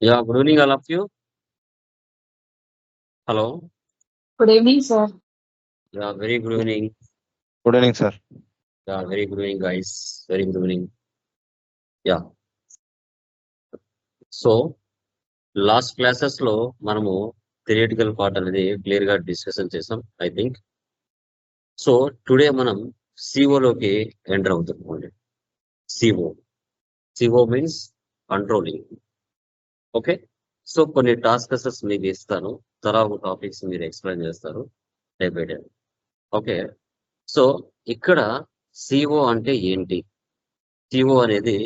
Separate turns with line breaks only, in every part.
Yeah, good evening, all of you. Hello.
Good evening, sir.
Yeah, very good evening.
Good evening, sir.
Yeah, very good evening, guys. Very good evening. Yeah. So last classes లో మనము theoretical part అనేది clear గా discussion చేసాం I think. So today మనం సిఓలోకి enter అవుతున్నాం. CO means controlling. Okay, so కొన్ని tasks మీకు ఇస్తాను, తర్వాత టాపిక్స్ మీరు ఎక్స్ప్లెయిన్ చేస్తారు day by day. Okay, so ఇక్కడ సిఓ అంటే ఏంటి, సిఓ అనేది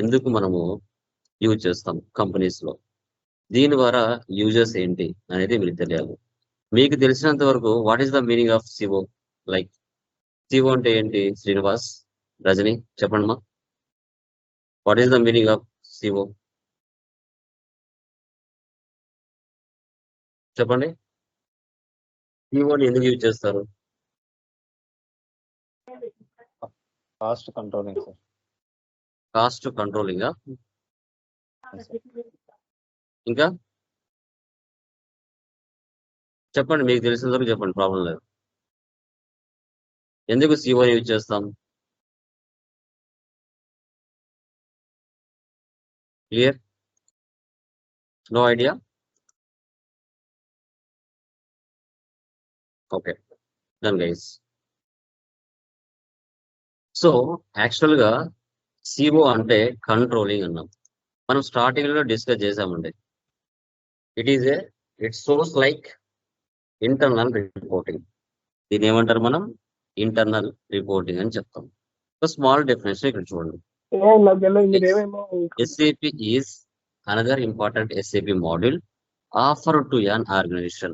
ఎందుకు మనము యూజ్ చేస్తాం కంపెనీస్ లో, దీని ద్వారా యూజెస్ ఏంటి అనేది మీకు తెలియాలి. మీకు తెలిసినంత వరకు what is the meaning of CO? Like CO అంటే ఏంటి? శ్రీనివాస్, రజని చెప్పండి మా, what is the meaning of CO? చెప్పండి, సిఓని ఎందుకు యూజ్ చేస్తారు?
Cost controlling, sir.
Cost controlling. ఇంకా చెప్పండి, మీకు తెలిసినంత వరకు చెప్పండి, ప్రాబ్లం లేదు. ఎందుకు సిఓని యూజ్ చేస్తాం? Clear? No idea? Okay done guys. So actual గా సిఓ అంటే కంట్రోలింగ్ అన్నాం. మనం స్టార్టింగ్ లో డిస్కస్ చేసామండి. It source like internal reporting. దీని ఏమంటారు మనం? ఇంటర్నల్ రిపోర్టింగ్ అని చెప్తాం. ఒక స్మాల్ డెఫినేషన్ ఇక్కడ చూడండి. SAP is another important SAP module offered to an organization.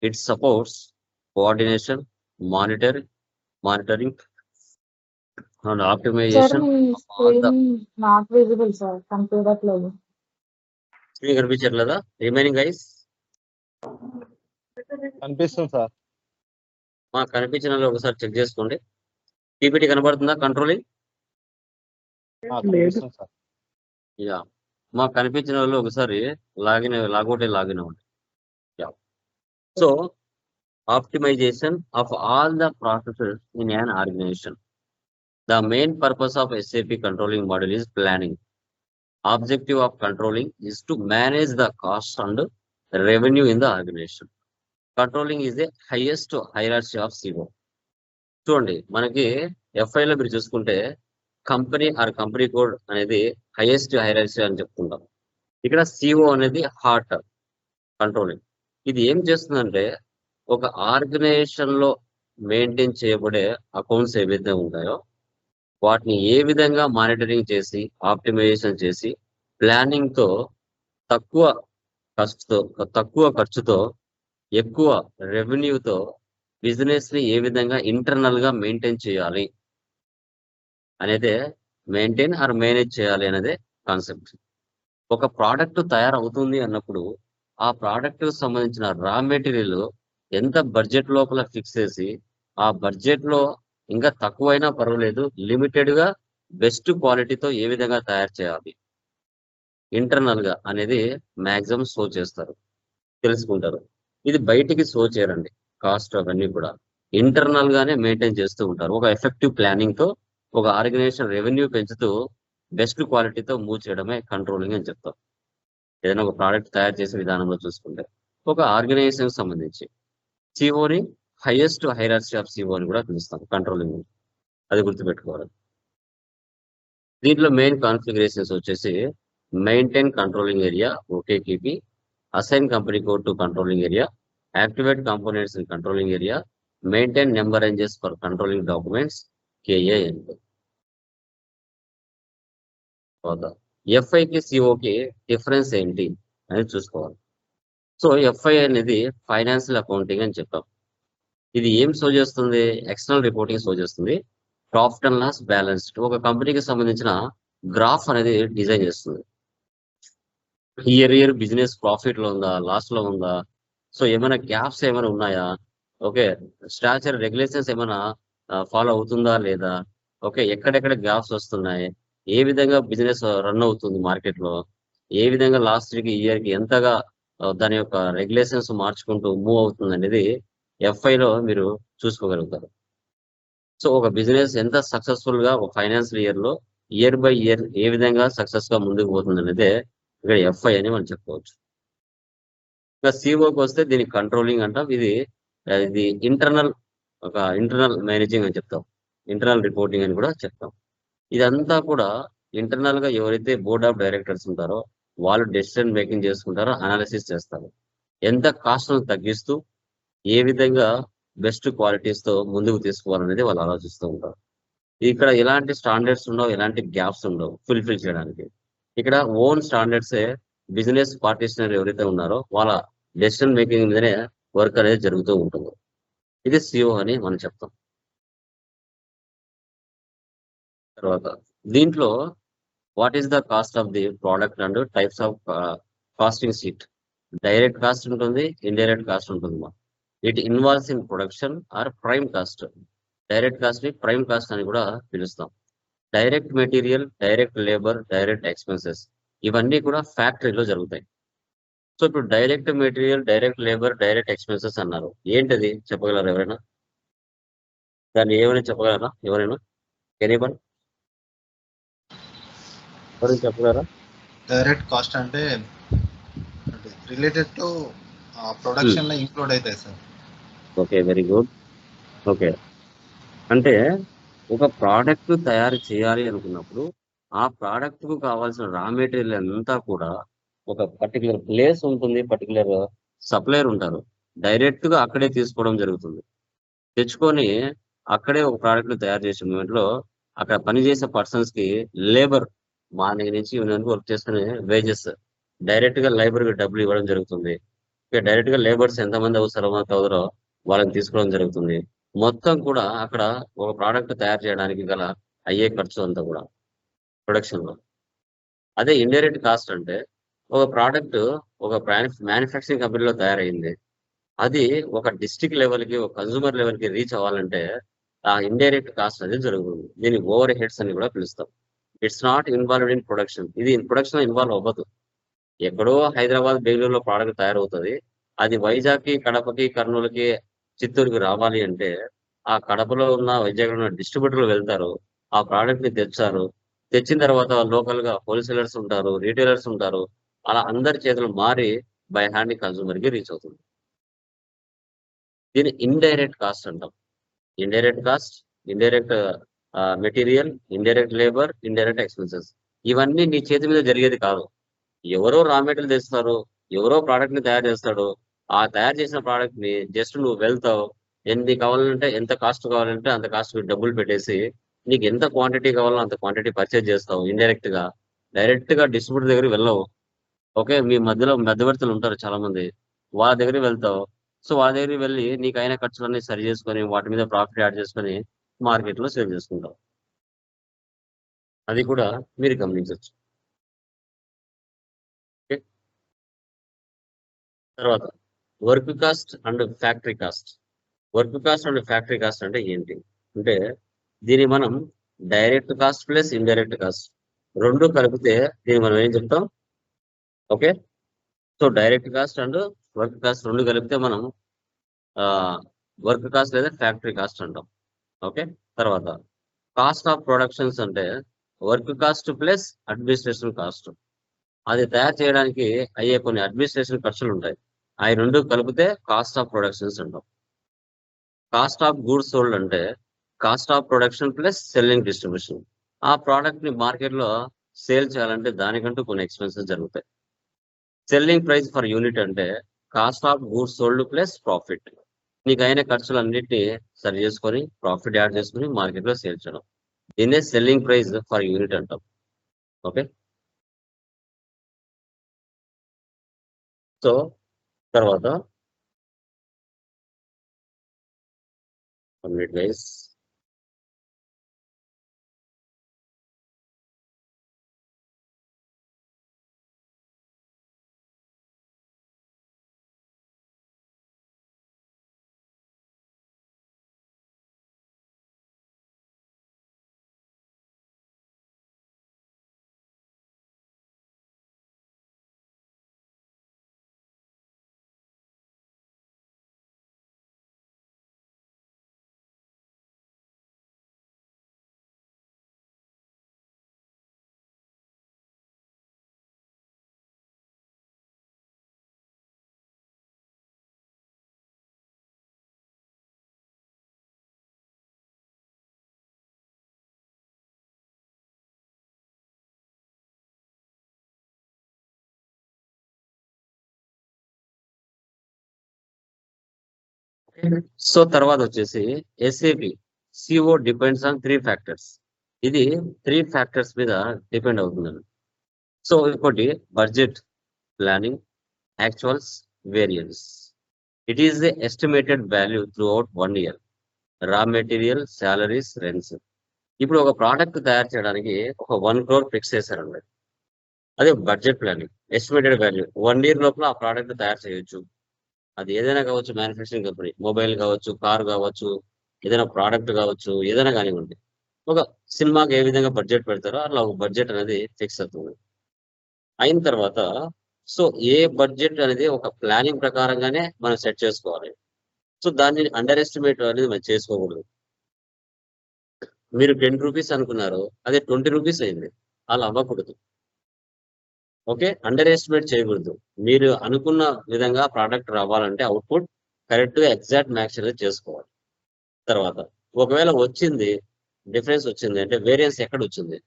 It supports coordination, monitoring and
Sir,
optimization
my
of all the.
screen not visible, sir. Computer level.
Screen కనిపించట్లేదా remaining guys?
కనిపిస్తుంది sir.
మాకు కనిపించిన వాళ్ళు ఒకసారి check చేసుకోండి. PPT కనబడుతుందా controlling?
కనిపిస్తుంది sir.
Yeah, మాకు కనిపించిన వాళ్ళు ఒకసారి లాగౌట్ అవ్వండి. Yeah, so optimization of all the processes in an organization. The main purpose of SAP controlling module is planning. Objective of controlling is to manage the cost and revenue in the organization. Controlling is the highest hierarchy of CO. చూడండి, మనకి FI లో మీరు చూసుకుంటే company are company code అనేది highest hierarchy అని చెప్పుకుంటాం. ఇక్కడ CO అనేది హార్ట్ కంట్రోలింగ్. ఇది ఏం చేస్తుందంటే ఒక ఆర్గనైజేషన్ లో మెయింటైన్ చేయబడే అకౌంట్స్ ఏవైతే ఉంటాయో వాటిని ఏ విధంగా మానిటరింగ్ చేసి ఆప్టిమైజేషన్ చేసి ప్లానింగ్ తో తక్కువ ఖర్చుతో ఎక్కువ రెవెన్యూతో బిజినెస్ ని ఏ విధంగా ఇంటర్నల్ గా మెయింటైన్ చేయాలి అనేదే మెయింటైన్ ఆర్ మేనేజ్ చేయాలి అనేదే కాన్సెప్ట్. ఒక ప్రోడక్ట్ తయారవుతుంది అన్నప్పుడు ఆ ప్రోడక్ట్ కు సంబంధించిన రా మెటీరియల్ ఎంత బడ్జెట్ లోపల ఫిక్స్ చేసి ఆ బడ్జెట్ లో ఇంకా తక్కువైనా పర్వాలేదు లిమిటెడ్ గా బెస్ట్ క్వాలిటీతో ఏ విధంగా తయారు చేయాలి ఇంటర్నల్ గా అనేది మాక్సిమం షో చేస్తారు, తెలుసుకుంటారు. ఇది బయటికి షో చేయరండి. కాస్ట్ అవన్నీ కూడా ఇంటర్నల్ గానే మెయింటైన్ చేస్తూ ఉంటారు. ఒక ఎఫెక్టివ్ ప్లానింగ్ తో ఒక ఆర్గనైజేషన్ రెవెన్యూ పెంచుతూ బెస్ట్ క్వాలిటీతో మూవ్ చేయడమే కంట్రోలింగ్ అని చెప్తాం. ఏదైనా ఒక ప్రోడక్ట్ తయారు చేసే విధానంలో చూసుకుంటే ఒక ఆర్గనైజేషన్ సంబంధించి సిఓని హైయెస్ట్ హైరార్కీ ఆఫ్ సిఓ అని కూడా పిలుస్తాం కంట్రోలింగ్. అది గుర్తుపెట్టుకోవాలి. దీంట్లో మెయిన్ కాన్ఫిగరేషన్స్ వచ్చేసి maintain controlling area OKKP, assign company code to controlling area, activate components in controlling area, maintain number ranges for controlling documents KAN. FIకి సిఓకి డిఫరెన్స్ ఏంటి అనేది చూసుకోవాలి. సో FI అనేది ఫైనాన్షియల్ అకౌంటింగ్ అని చెప్పాం. ఇది ఏం షో చేస్తుంది? ఎక్స్టర్నల్ రిపోర్టింగ్ షో చేస్తుంది. ప్రాఫిట్ అండ్ లాస్ బ్యాలెన్స్, ఒక కంపెనీకి సంబంధించిన గ్రాఫ్ అనేది డిజైన్ చేస్తుంది. ఇయర్ బిజినెస్ ప్రాఫిట్ లో ఉందా, లాస్ లో ఉందా, సో ఏమైనా గ్యాప్స్ ఏమైనా ఉన్నాయా, ఓకే స్టాచర్ రెగ్యులేషన్స్ ఏమైనా ఫాలో అవుతుందా లేదా, ఓకే ఎక్కడెక్కడ గ్యాప్స్ వస్తున్నాయి, ఏ విధంగా బిజినెస్ రన్ అవుతుంది మార్కెట్ లో, ఏ విధంగా లాస్ట్ ఇయర్ కి ఎంతగా దాని యొక్క రెగ్యులేషన్స్ మార్చుకుంటూ మూవ్ అవుతుంది అనేది ఎఫ్ఐలో మీరు చూసుకోగలుగుతారు. సో ఒక బిజినెస్ ఎంత సక్సెస్ఫుల్ గా ఒక ఫైనాన్షియల్ ఇయర్ లో ఇయర్ బై ఇయర్ ఏ విధంగా సక్సెస్ గా ముందుకు పోతుంది అనేది ఇక్కడ ఎఫ్ఐ అని మనం చెప్పుకోవచ్చు. ఇంకా సిఓకి వస్తే దీనికి కంట్రోలింగ్ అంటాం. ఇది ఇంటర్నల్ మేనేజింగ్ అని చెప్తాం. ఇంటర్నల్ రిపోర్టింగ్ అని కూడా చెప్తాం. ఇదంతా కూడా ఇంటర్నల్ గా ఎవరైతే బోర్డ్ ఆఫ్ డైరెక్టర్స్ ఉంటారో వాళ్ళు డెసిషన్ మేకింగ్ చేసుకుంటారో అనాలిసిస్ చేస్తారు. ఎంత కాస్ట్ తగ్గిస్తూ ఏ విధంగా బెస్ట్ క్వాలిటీస్ తో ముందుకు తీసుకోవాలనేది వాళ్ళు ఆలోచిస్తూ ఉంటారు. ఇక్కడ ఎలాంటి స్టాండర్డ్స్ ఉండవు, ఎలాంటి గ్యాప్స్ ఉండవు ఫుల్ఫిల్ చేయడానికి. ఇక్కడ ఓన్ స్టాండర్డ్సే బిజినెస్ పార్టిసిపేటర్ ఎవరైతే ఉన్నారో వాళ్ళ డెసిషన్ మేకింగ్ మీదనే వర్క్ అనేది జరుగుతూ ఉంటుంది. ఇది సిఓ అని మనం చెప్తాం. తర్వాత దీంట్లో what is the cost of the product and types of costing sheet. Direct cost ఉంటుంది, ఇండైరెక్ట్ కాస్ట్ ఉంటుంది. It involves in production or prime cost. Direct cost ని ప్రైమ్ కాస్ట్ అని కూడా పిలుస్తాం. Direct material, direct labour, direct expenses ఇవన్నీ కూడా ఫ్యాక్టరీలో జరుగుతాయి. సో ఇప్పుడు direct material, direct labour, direct expenses అన్నారు. ఏంటది చెప్పగలరా ఎవరైనా? దాన్ని ఏమైనా చెప్పగలరా ఎవరైనా? ఎనీవన్ ఎవరైనా చెప్పగలరా?
డైరెక్ట్ కాస్ట్ అంటే రిలేటెడ్ టు ప్రొడక్షన్ లో ఇంక్లూడ్ అవుతాయి sir.
Okay, very good. Okay, అంటే ఒక ప్రోడక్ట్ తయారు చేయాలి అనుకున్నప్పుడు ఆ ప్రోడక్ట్ కు కావాల్సిన రా మెటీరియల్ అంతా కూడా ఒక పర్టికులర్ ప్లేస్ ఉంటుంది, పర్టికులర్ సప్లయర్ ఉంటారు. డైరెక్ట్ గా అక్కడే తీసుకోవడం జరుగుతుంది. తెచ్చుకొని అక్కడే ఒక ప్రోడక్ట్ తయారు చేసే మూమెంట్ లో అక్కడ పనిచేసే పర్సన్స్ కి లేబర్ మార్నింగ్ నుంచి ఈవినింగ్ వర్క్ చేసుకునే వేజెస్ డైరెక్ట్ గా లేబర్ కి డబ్బులు ఇవ్వడం జరుగుతుంది. ఇక డైరెక్ట్ గా లేబర్స్ ఎంతమంది అవసరమవుతారో వాళ్ళని తీసుకోవడం జరుగుతుంది. మొత్తం కూడా అక్కడ ఒక ప్రోడక్ట్ తయారు చేయడానికి గల అయ్యే ఖర్చు అంతా కూడా ప్రొడక్షన్ లో. అదే ఇండైరెక్ట్ కాస్ట్ అంటే ఒక ప్రోడక్ట్ ఒక మ్యానుఫ్యాక్చరింగ్ కంపెనీలో తయారైంది, అది ఒక డిస్ట్రిక్ట్ లెవెల్ కి, ఒక కన్సూమర్ లెవెల్ కి రీచ్ అవ్వాలంటే ఆ ఇండైరెక్ట్ కాస్ట్ అనేది జరుగుతుంది. దీన్ని ఓవర్ హెడ్స్ అని కూడా పిలుస్తాం. It's not involved in production. ఇది ప్రొడక్షన్ ఇన్వాల్వ్ అవ్వదు. ఎక్కడో హైదరాబాద్, బెంగళూరులో ప్రోడక్ట్ తయారవుతుంది. అది వైజాగ్కి, కడపకి, కర్నూలుకి, చిత్తూరుకి రావాలి అంటే ఆ కడపలో ఉన్న, వైజాగ్లో ఉన్న డిస్ట్రిబ్యూటర్లు వెళ్తారు, ఆ ప్రోడక్ట్ ని తెచ్చారు. తెచ్చిన తర్వాత లోకల్ గా హోల్సేలర్స్ ఉంటారు, రీటైలర్స్ ఉంటారు. అలా అందరి చేతులు మారి బై హ్యాండ్ కన్సూమర్ కి రీచ్ అవుతుంది. దీన్ని ఇండైరెక్ట్ కాస్ట్ అంటాం. Indirect cost, indirect material, indirect labour, indirect expenses ఇవన్నీ నీ చేతి మీద జరిగేది కాదు. ఎవరో రా మెటీరియల్ తెస్తారు, ఎవరో ప్రోడక్ట్ ని తయారు చేస్తాడు. ఆ తయారు చేసిన ప్రోడక్ట్ ని జస్ట్ నువ్వు వెళ్తావు, ఎన్ని కావాలంటే ఎంత కాస్ట్ కావాలంటే అంత కాస్ట్ డబ్బులు పెట్టేసి నీకు ఎంత క్వాంటిటీ కావాలో అంత క్వాంటిటీ పర్చేజ్ చేస్తావు ఇండైరెక్ట్ గా. డైరెక్ట్ గా డిస్ట్రిబ్యూటర్ దగ్గర వెళ్ళవు. ఓకే, మీ మధ్యలో మధ్యవర్తులు ఉంటారు చాలా మంది, వాళ్ళ దగ్గరికి వెళ్తావు. సో వాళ్ళ దగ్గరికి వెళ్ళి నీకు అయిన ఖర్చులన్నీ సరి చేసుకొని వాటి మీద ప్రాఫిట్ యాడ్ చేసుకొని మార్కెట్ లో సేల్ చేసుకుంటావు. అది కూడా మీరు గమనించవచ్చు. ఓకే, తర్వాత work cost and factory cost. Work cost and factory cost అంటే ఏంటి అంటే దీన్ని మనం direct cost plus indirect cost రెండు కలిపితే దీన్ని మనం ఏం చెప్తాం? Okay, so direct cost and work cost రెండు కలిపితే మనం వర్క్ కాస్ట్ లేదా ఫ్యాక్టరీ కాస్ట్ అంటాం. ఓకే, తర్వాత కాస్ట్ ఆఫ్ ప్రొడక్షన్స్ అంటే work cost plus administration cost. అది తయారు చేయడానికి అయ్యే కొన్ని అడ్మినిస్ట్రేషన్ ఖర్చులు ఉంటాయి. అవి రెండు కలిపితే కాస్ట్ ఆఫ్ ప్రొడక్షన్స్ అంటాం. కాస్ట్ ఆఫ్ గూడ్స్ సోల్డ్ అంటే cost of production plus selling distribution. ఆ ప్రోడక్ట్ ని మార్కెట్ లో సేల్ చేయాలంటే దానికంటూ కొన్ని ఎక్స్పెన్సెస్ జరుగుతాయి. సెల్లింగ్ ప్రైస్ ఫర్ యూనిట్ అంటే cost of goods sold plus profit. నీకు అయిన ఖర్చులు అన్నింటినీ సరి చేసుకొని ప్రాఫిట్ యాడ్ చేసుకుని మార్కెట్ లో సేల్ చేయడం, దీన్నే సెల్లింగ్ ప్రైస్ ఫర్ యూనిట్ అంటాం. ఓకే, సో తర్వాత గైస్ సో తర్వాత వచ్చేసి SAP CO depends on 3 factors. ఇది 3 ఫ్యాక్టర్స్ మీద డిపెండ్ అవుతుందండి. సో ఇంకోటి budget planning, actuals, variance. It is the estimated value through out 1 year. Raw material, salaries, rents. ఇప్పుడు ఒక ప్రోడక్ట్ తయారు చేయడానికి ఒక 1 crore ఫిక్స్ చేశారండి. అదే budget planning. Estimated value 1 year లోపల ఆ ప్రోడక్ట్ తయారు చేయొచ్చు. అది ఏదైనా కావచ్చు, మ్యానుఫ్యాక్చరింగ్ కంపెనీ, మొబైల్ కావచ్చు, కార్ కావచ్చు, ఏదైనా ప్రోడక్ట్ కావచ్చు, ఏదైనా కానివ్వండి. ఒక సినిమాకి ఏ విధంగా బడ్జెట్ పెడతారో అట్లా ఒక బడ్జెట్ అనేది ఫిక్స్ అవుతుంది. అయిన తర్వాత సో ఏ బడ్జెట్ అనేది ఒక ప్లానింగ్ ప్రకారంగానే మనం సెట్ చేసుకోవాలి. సో దాన్ని అండర్ ఎస్టిమేట్ అనేది మనం చేసుకోకూడదు. మీరు 10 రూపీస్ అనుకున్నారు, అదే 20 రూపీస్ అయింది. అలా అవ్వకూడదు. ఓకే, అండర్ ఎస్టిమేట్ చేయకూడదు. మీరు అనుకున్న విధంగా ప్రోడక్ట్ రావాలంటే అవుట్పుట్ కరెక్ట్ గా ఎగ్జాక్ట్ మ్యాచ్ అనేది చేసుకోవాలి. తర్వాత ఒకవేళ వచ్చింది, డిఫరెన్స్ వచ్చింది అంటే వేరియన్స్ ఎక్కడ వచ్చింది?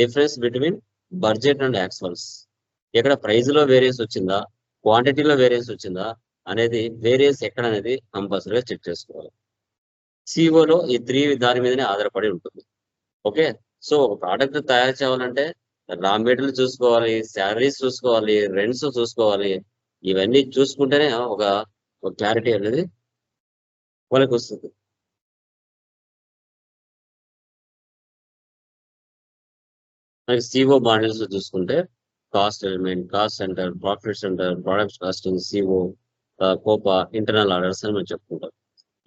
Difference between budget and actuals. ఎక్కడ ప్రైస్ లో వేరియన్స్ వచ్చిందా, క్వాంటిటీలో వేరియన్స్ వచ్చిందా అనేది వేరియన్స్ ఎక్కడ అనేది కంపల్సరీగా చెక్ చేసుకోవాలి. సిఓలో ఈ 3 దాని మీదనే ఆధారపడి ఉంటుంది. ఓకే, సో ఒక ప్రోడక్ట్ తయారు చేయాలంటే రా మెటీరియల్ చూసుకోవాలి, శాలరీస్ చూసుకోవాలి, రెంట్స్ చూసుకోవాలి. ఇవన్నీ చూసుకుంటేనే ఒక క్లారిటీ అనేది వాళ్ళకి వస్తుంది. మనకి సిఓ మాడ్యూల్స్ చూసుకుంటే cost element, cost centre, profit centre, product costing, CO, COPA, internal orders అని మనం చెప్పుకుంటాం.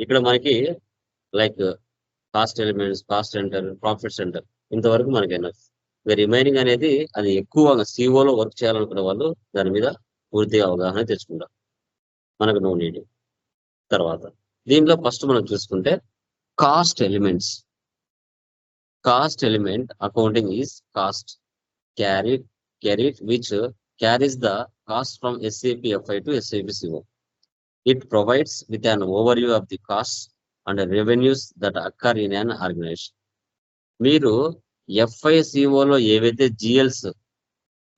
ఇక్కడ మనకి like cost elements, cost centre, profit centre ఇంతవరకు మనకి ఎనఫ్. రిమైనింగ్ అనేది అది ఎక్కువగా సిఓలో వర్క్ చేయాలనుకునే వాళ్ళు దాని మీద పూర్తిగా అవగాహన తెచ్చుకుంటారు. మనకు నో నీడ్. తర్వాత దీంట్లో ఫస్ట్ మనం చూసుకుంటే cost elements. Cost element accounting is cost carried which carries the cost from SAP FI to SAP CO. It provides with an overview of the costs and revenues that occur in an organization. మీరు FICOలో ఏవైతే GLs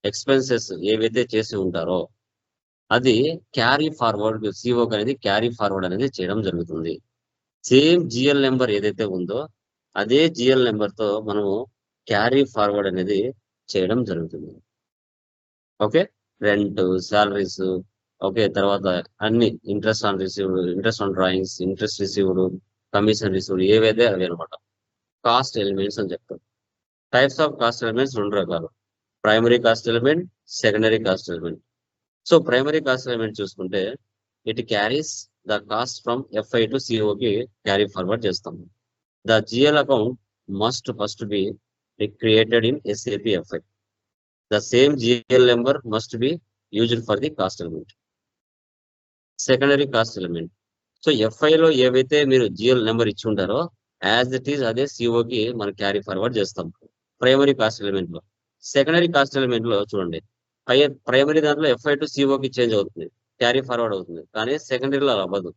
expenses ఏవైతే చేసి ఉంటారో అది carry forward CO అనేది carry forward అనేది చేయడం జరుగుతుంది. సేమ్ జిఎల్ నెంబర్ ఏదైతే ఉందో అదే జిఎల్ నెంబర్ తో మనము క్యారీ ఫార్వర్డ్ అనేది చేయడం జరుగుతుంది. ఓకే, రెంట్, సాలరీస్, ఓకే, తర్వాత అన్ని interest on received, interest on drawings, interest received, commission received ఏవైతే అవి అనమాట కాస్ట్ ఎలిమెంట్స్ అని చెప్తాం. టైప్స్ ఆఫ్ కాస్ట్ ఎలిమెంట్స్ 2 రకాలు, primary cost element, secondary cost element. So primary cost element చూసుకుంటే it carries the cost from FI to సిఓకి carry forward చేస్తాం. The GL account must first be created in SAP FI. The same GL number must be used for the cost element. Secondary cost element. So FI లో ఏవైతే మీరు GL number ఇచ్చి ఉంటారో as it is అదే సిఓకి మనం carry forward చేస్తాం primary cost element లో. సెకండరీ కాస్ట్ ఎలిమెంట్ లో చూడండి, ప్రైమరీ దాంట్లో FI టు సిఓకి చేంజ్ అవుతుంది, క్యారీ ఫార్వర్డ్ అవుతుంది. కానీ సెకండరీలో అలా అవ్వదు.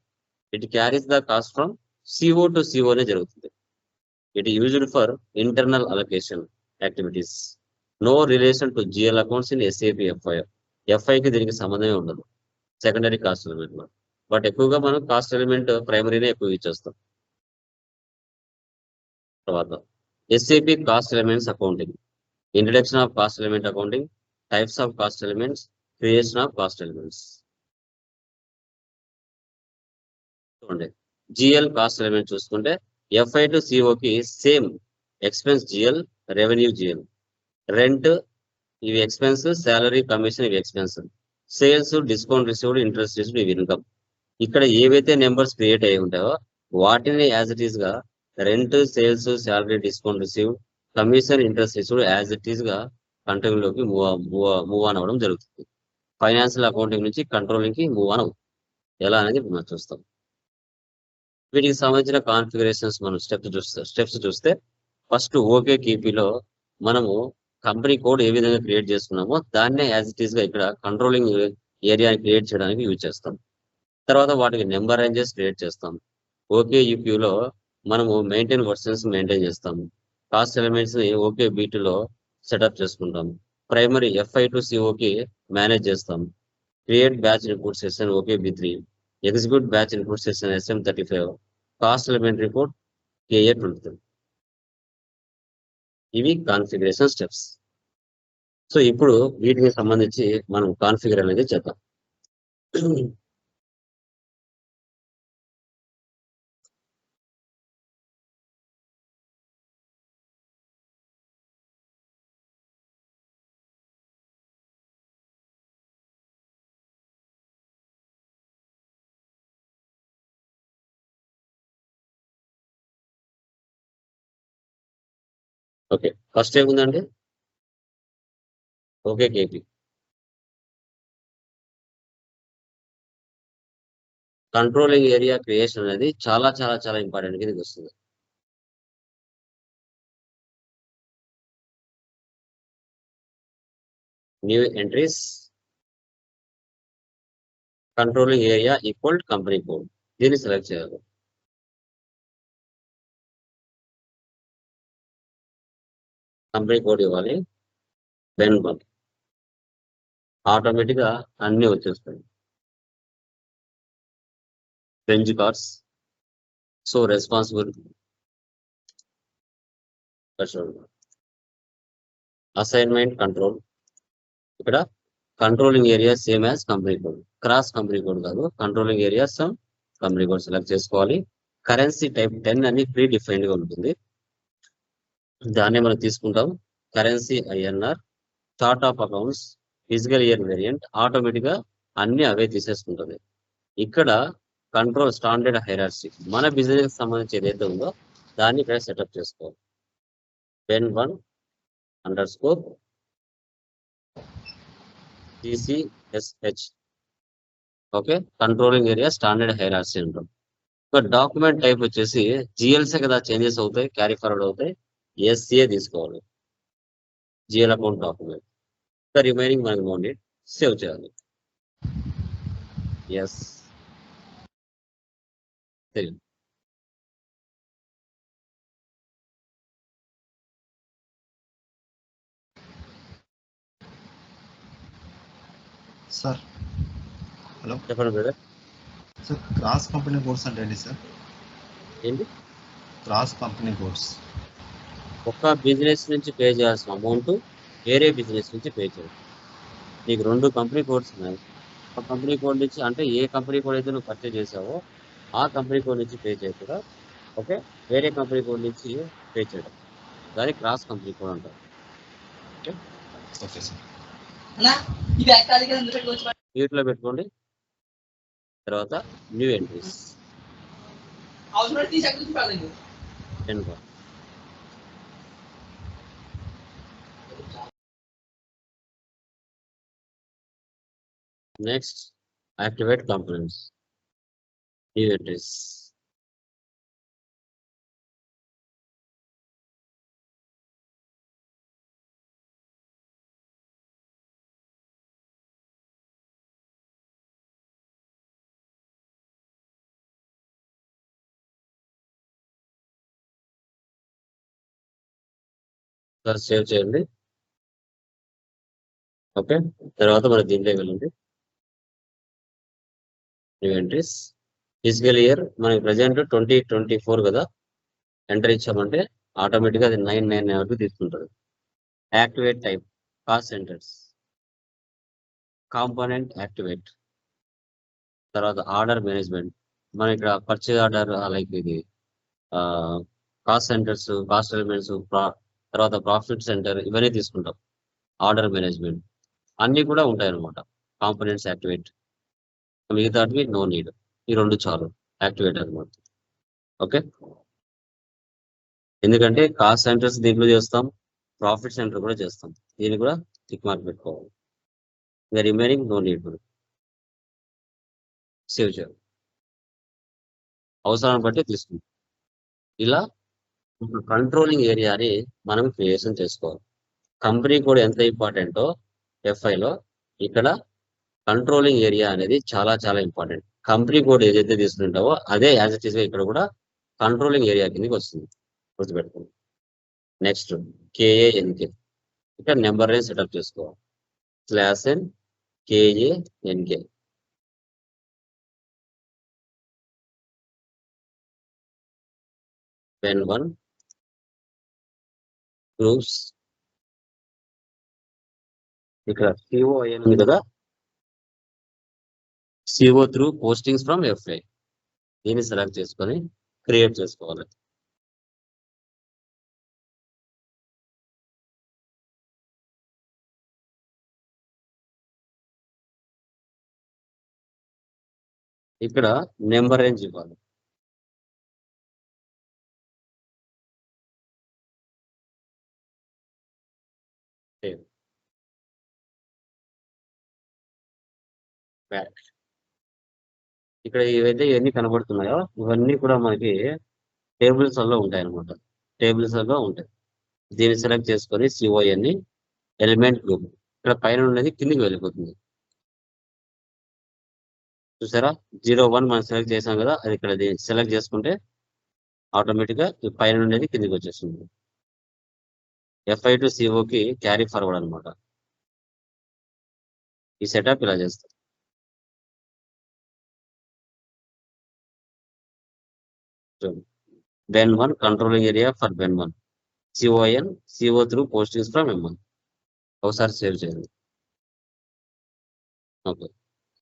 It carries the cost from CO to సిఓనే జరుగుతుంది. It used for internal allocation activities. No relation to GL accounts in SAP FI. FIకి దీనికి సంబంధమే ఉండదు సెకండరీ కాస్ట్ ఎలిమెంట్ లో. బట్ ఎక్కువగా మనం కాస్ట్ ఎలిమెంట్ ప్రైమరీనే ఎక్కువ ఇచ్చేస్తాం. తర్వాత SAP cost elements accounting. Introduction of cost element accounting, types of cost elements, creation of cost elements. చూడండి, జిఎల్ కాస్ట్ ఎలిమెంట్ చూసుకుంటే FI టు సిఓకి same expense GL, revenue GL. Rent ఇవి ఎక్స్పెన్స్, సాలరీ, కమిషన్ ఇవి expense, sales, discount received, interest received ఇవి income. ఇక్కడ ఏవైతే numbers create అయి ఉంటాయో వాటిని యాజ్ ఇట్ ఈస్ గా rent, sales, salary, discount received, commission, interest received as it is గా కంట్రోలింగ్ లోకి మూవ్ ఆన్ అవ్వడం జరుగుతుంది. ఫైనాన్షియల్ అకౌంటింగ్ నుంచి కంట్రోలింగ్ కి మూవ్ ఆన్ అవుతుంది. ఎలా అనేది మనం చూస్తాం. వీటికి సంబంధించిన కాన్ఫిగరేషన్స్ మనం స్టెప్స్ చూస్తే ఫస్ట్ ఓకే కీపీలో మనము కంపెనీ కోడ్ ఏ విధంగా క్రియేట్ చేసుకున్నామో దాన్నే యాజ్ ఇట్ ఈస్ గా ఇక్కడ కంట్రోలింగ్ ఏరియాని క్రియేట్ చేయడానికి యూజ్ చేస్తాం. తర్వాత వాటికి నెంబర్ రేంజెస్ క్రియేట్ చేస్తాం. ఓకే యూపీలో మనము మెయింటైన్ వర్షన్స్ మెయింటైన్ చేస్తాము. కాస్ట్ ఎలిమెంట్స్ ని ఓకే బీటీలో సెటప్ చేసుకుంటాం. ప్రైమరీ FI టు సిఓకి మేనేజ్ చేస్తాం. Create batch report session okay B3. Execute batch input session SM35, cost element report KA23. ఇవి కాన్ఫిగరేషన్ స్టెప్స్. సో ఇప్పుడు వీటికి సంబంధించి మనం కాన్ఫిగర్ అనేది చేద్దాం. ఓకే, ఫస్ట్ ఏముందండి? OK KP. Controlling area creation అనేది చాలా చాలా చాలా ఇంపార్టెంట్ కిందకి వస్తుంది. New entries, controlling area equal company code, దీన్ని సెలెక్ట్ చేయాలి. కంపెనీ కోడ్ ఇవ్వాలి. బెన్ 1 ఆటోమేటిక్ గా అన్ని వచ్చేస్తాయి. Bench cards, so responsible, assignment control. ఇక్కడ controlling area same as company code, cross company code కాదు, controlling area same company code select చేసుకోవాలి. కరెన్సీ టైప్ 10 అని ప్రీ డిఫైన్డ్ గా ఉంటుంది, దాన్ని మనం తీసుకుంటాం. Currency INR, chart of accounts, physical year variant, automatic గా అన్ని అవే తీసేసుకుంటుంది. ఇక్కడ కంట్రోల్ స్టాండర్డ్ హైరార్సీ, మన బిజినెస్ సంబంధించి ఏదైతే ఉందో దాన్ని ఇక్కడ సెటప్ చేసుకోవాలి. Ben 1 underscore CCSH. Okay, controlling area standard hierarchy అంటాం. ఒక డాక్యుమెంట్ టైప్ వచ్చేసి GLసే కదా చేంజెస్ అవుతాయి, క్యారీ ఫార్వర్డ్ అవుతాయి. SCA తీసుకోవాలి, GL అకౌంట్ డాక్యుమెంట్. రిమైనింగ్ మనకి నో నీడ్, సేవ్ చేయాలి. ఎస్, తెలియదు.
సార్ హలో
చెప్పండి brother.
Sir, cross company codes అంటే ఏంటి సార్?
ఏంటి?
క్రాస్ కంపెనీ కోడ్స్
ఒక్క బిజినెస్ నుంచి పే చేయాల్సిన అమౌంట్ వేరే బిజినెస్ నుంచి పే చేయాలి. నీకు 2 కంపెనీ కోడ్స్ ఉన్నాయి. ఒక కంపెనీ కోడ్ నుంచి, అంటే ఏ కంపెనీ కోడ్ అయితే నువ్వు పర్చేజ్ చేసావో ఆ కంపెనీ కోడ్ నుంచి పే చేయకుండా, ఓకే, వేరే కంపెనీ కోడ్ నుంచి పే చేయడం, దాన్ని క్రాస్ కంపెనీ కోడ్ అంటారు.
Okay sir.
వీటిలో పెట్టుకోండి. తర్వాత new entries, next activate components, new entries. Save చేయండి. ఓకే, తర్వాత మన దీంట్లోకి వెళ్ళండి. న్యూ ఎంట్రీస్, ఫిజికల్ ఇయర్ మనకి ప్రజెంట్ 2024 కదా, ఎంటర్ ఇచ్చామంటే ఆటోమేటిక్గా అది 999 వరకు తీసుకుంటుంది. Activate type, cost centres, component activate. తర్వాత ఆర్డర్ మేనేజ్మెంట్, మనం ఇక్కడ పర్చేజ్ ఆర్డర్, లైక్ ఇది కాస్ట్ సెంటర్స్, కాస్ట్ ఎలిమెంట్స్, తర్వాత ప్రాఫిట్ సెంటర్, ఇవన్నీ తీసుకుంటాం. ఆర్డర్ మేనేజ్మెంట్ అన్ని కూడా ఉంటాయి అన్నమాట. కాంపోనెంట్స్ యాక్టివేట్, మిగతాటివి నో నీడ్. ఈ 2 చాలు యాక్టివేట్ అనమాట. ఓకే, ఎందుకంటే కాస్ట్ సెంటర్స్ దీంట్లో చేస్తాం, ప్రాఫిట్ సెంటర్ కూడా చేస్తాం, దీన్ని కూడా టిక్ మార్క్ పెట్టుకోవాలి. ఇంకా రిమైనింగ్ నో నీడ్. సేవ్ చేయాలి, అవసరాన్ని బట్టి తీసుకుంటాం. ఇలా కంట్రోలింగ్ ఏరియాని మనం క్రియేషన్ చేసుకోవాలి. కంపెనీ కూడా ఎంత ఇంపార్టెంటో FIలో, ఇక్కడ కంట్రోలింగ్ ఏరియా అనేది చాలా చాలా ఇంపార్టెంట్. కంపెనీ కోడ్ ఏదైతే తీసుకుంటావో అదే యాజ్ ఇట్ ఈస్ గా ఇక్కడ కూడా కంట్రోలింగ్ ఏరియా కిందకి వస్తుంది, గుర్తుపెట్టుకోండి. నెక్స్ట్ KANK, ఇక్కడ నెంబర్ ని సెటప్ చేసుకోవాలి. /n KANK. when one proves ఇక్కడ COIN ఉంది కదా, CO through postings from FI, దీన్ని సెలెక్ట్ చేసుకొని క్రియేట్ చేసుకోవాలి. ఇక్కడ నెంబర్ రేంజ్ ఇవ్వాలి. బ్యాక్ ఇక్కడ ఏవైతే ఇవన్నీ కనబడుతున్నాయో ఇవన్నీ కూడా మనకి టేబుల్స్ లో ఉంటాయి అనమాట. టేబుల్స్ లో ఉంటాయి. దీన్ని సెలెక్ట్ చేసుకొని CON ని ఎలిమెంట్ గ్రూప్ ఇక్కడ పైన ఉన్నది కిందికి వెళ్ళిపోతుంది. చూసారా 01 మనం సెలెక్ట్ చేసాం కదా, అది ఇక్కడ సెలెక్ట్ చేసుకుంటే ఆటోమేటిక్ గా ఈ పైన ఉండేది కిందికి వచ్చేస్తుంది. FI టు CO కి క్యారీ ఫార్వర్డ్ అనమాట. ఈ సెటప్ ఇలా చేస్తాం. Ben 1 controlling area for Ben 1 CON CO through postings from M1. ఒకసారి సేవ్ చేయండి. ఓకే,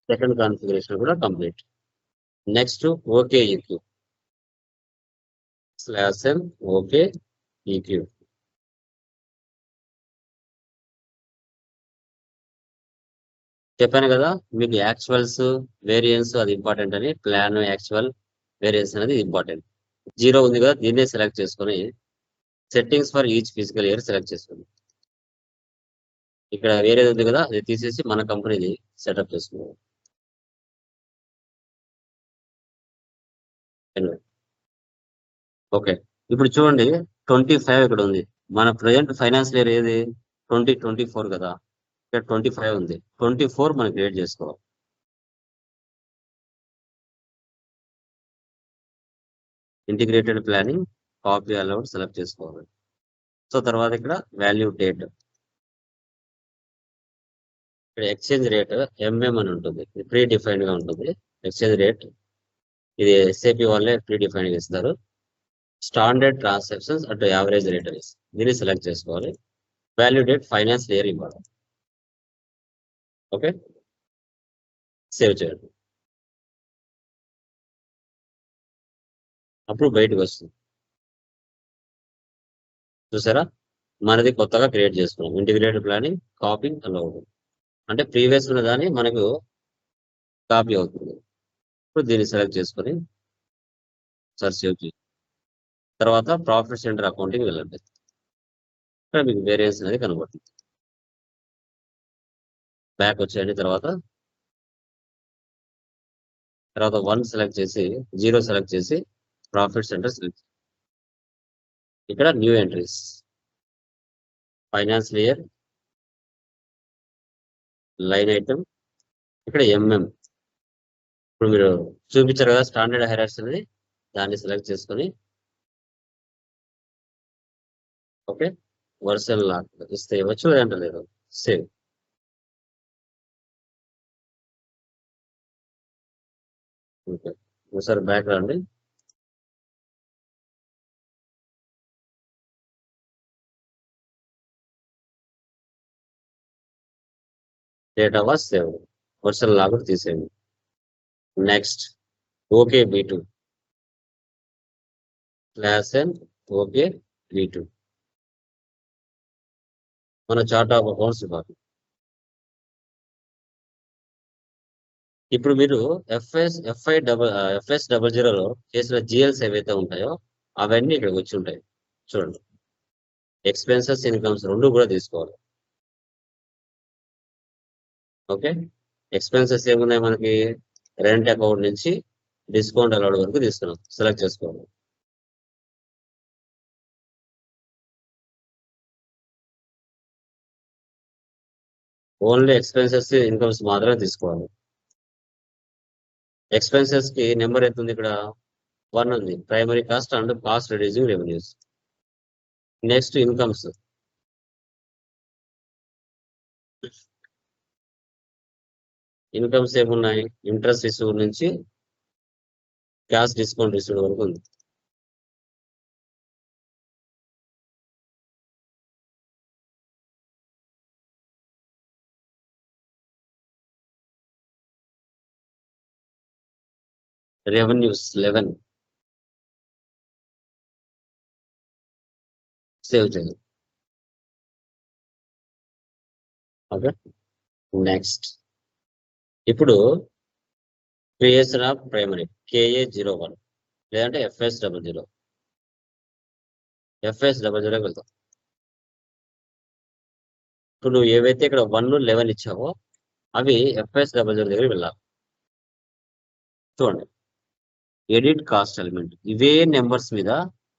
సెకండ్ కాన్ఫిగరేషన్ కూడా complete. Next OKEQ /m OKEQ. చెప్పాను కదా మీకు యాక్చువల్స్ వేరియన్స్ అది ఇంపార్టెంట్ అని. ప్లాన్ యాక్చువల్ వేరియన్స్ అనేది ఇంపార్టెంట్. 0 ఉంది కదా, దీన్నే సెలెక్ట్ చేసుకొని settings for each physical year select చేసుకోండి. ఇక్కడ వేరేది ఉంది కదా, అది తీసేసి మన కంపెనీది సెటప్ చేసుకున్నాం. ఓకే, ఇప్పుడు చూడండి 25 ఇక్కడ ఉంది. మన ప్రజెంట్ ఫైనాన్షియల్ ఇయర్ ఏది 2024 కదా, ఇక్కడ 25 ఉంది. 24 మనం క్రియేట్ చేసుకోవాలి. Integrated planning copy allowed select చేసుకోవాలి. సో తర్వాత ఇక్కడ వాల్యూ డేట్, ఇక్కడ ఎక్స్చేంజ్ రేట్ MM అని ఉంటుంది. ఇది ప్రీ డిఫైన్డ్ గా ఉంటుంది. ఎక్స్చేంజ్ రేట్ ఇది SAP వాళ్ళే ప్రీ డిఫైన్డ్ గా ఇస్తారు. స్టాండర్డ్ ట్రాన్సాక్షన్స్ అటు యావరేజ్ రేట్ అనేసి దీన్ని సెలెక్ట్ చేసుకోవాలి. వాల్యూ డేట్ ఫైనాన్షియల్ ఇయర్ ఇవ్వాలి. ఓకే, సేవ్ చేయండి. అప్పుడు బయటకు వస్తుంది. చూసారా మనది కొత్తగా క్రియేట్ చేసుకున్నాం. ఇంటిగ్రేటెడ్ ప్లానింగ్ కాపింగ్ అలౌడ్ అంటే ప్రీవియస్ ఉన్న దాన్ని మనకు కాపీ అవుతుంది. ఇప్పుడు దీన్ని సెలెక్ట్ చేసుకొని సార్ సేవ్ చేయండి. తర్వాత ప్రాఫిట్ సెంటర్ అకౌంటింగ్ వెళ్ళండి. ఇక్కడ మీకు వేరియన్స్ అనేది కనబడుతుంది. బ్యాక్ వచ్చేయండి. తర్వాత 1 సెలెక్ట్ చేసి 0 సెలెక్ట్ చేసి ప్రాఫిట్ సెంటర్ సెలెక్ట్. ఇక్కడ new entries financial year line item ఇక్కడ MM. ఇప్పుడు మీరు చూపించారు కదా స్టాండర్డ్ హైరార్కీ అనేది, దాన్ని సెలెక్ట్ చేసుకొని ఓకే వర్సల్ లాక్ ఇస్తే ఇవ్వచ్చు, లేదంటే లేదు. సేవ్. ఓకే, ఒకసారి బ్యాక్ రండి. Data was save. వర్సల్ లాక్ తీసేయండి. నెక్స్ట్ OKB2 /n OKB2 మన చార్ట్ ఆఫ్ అకౌంట్స్ ఇవ్వాలి. ఇప్పుడు మీరు FS00లో చేసిన GLs ఏవైతే ఉంటాయో అవన్నీ ఇక్కడికి వచ్చి ఉంటాయి. చూడండి ఎక్స్పెన్సెస్ ఇన్కమ్స్ రెండు కూడా తీసుకోవాలి. ఓకే, ఎక్స్పెన్సెస్ ఏమున్నాయి మనకి రెంట్ అకౌంట్ నుంచి డిస్కౌంట్ అలౌడ్ వరకు తీసుకున్నాం. సెలెక్ట్ చేసుకోవాలి. ఓన్లీ ఎక్స్పెన్సెస్ ఇన్కమ్స్ మాత్రమే తీసుకోవాలి. ఎక్స్పెన్సెస్ కి నెంబర్ ఎంత ఉంది ఇక్కడ 1 ఉంది. Primary cost and cost reducing revenues. Next incomes incomes ఏమున్నాయి ఇంట్రెస్ట్ రిసీవ్డ్ నుంచి క్యాష్ డిస్కౌంట్ రిసీవ్డ్ వరకు ఉంది. రెవెన్యూస్ 11 సేవ్ చేయాలి. ఓకే, నెక్స్ట్ ఇప్పుడు క్రియేషన్ ఆఫ్ ప్రైమరీ KA01 లేదంటే FS00 FS00కి వెళ్తాం. ఇప్పుడు నువ్వు ఏవైతే ఇక్కడ 1 11 ఇచ్చావో అవి FS00 దగ్గరికి వెళ్ళాలి. చూడండి, ఎడిట్ కాస్ట్ ఎలిమెంట్ ఇవే నెంబర్స్ మీద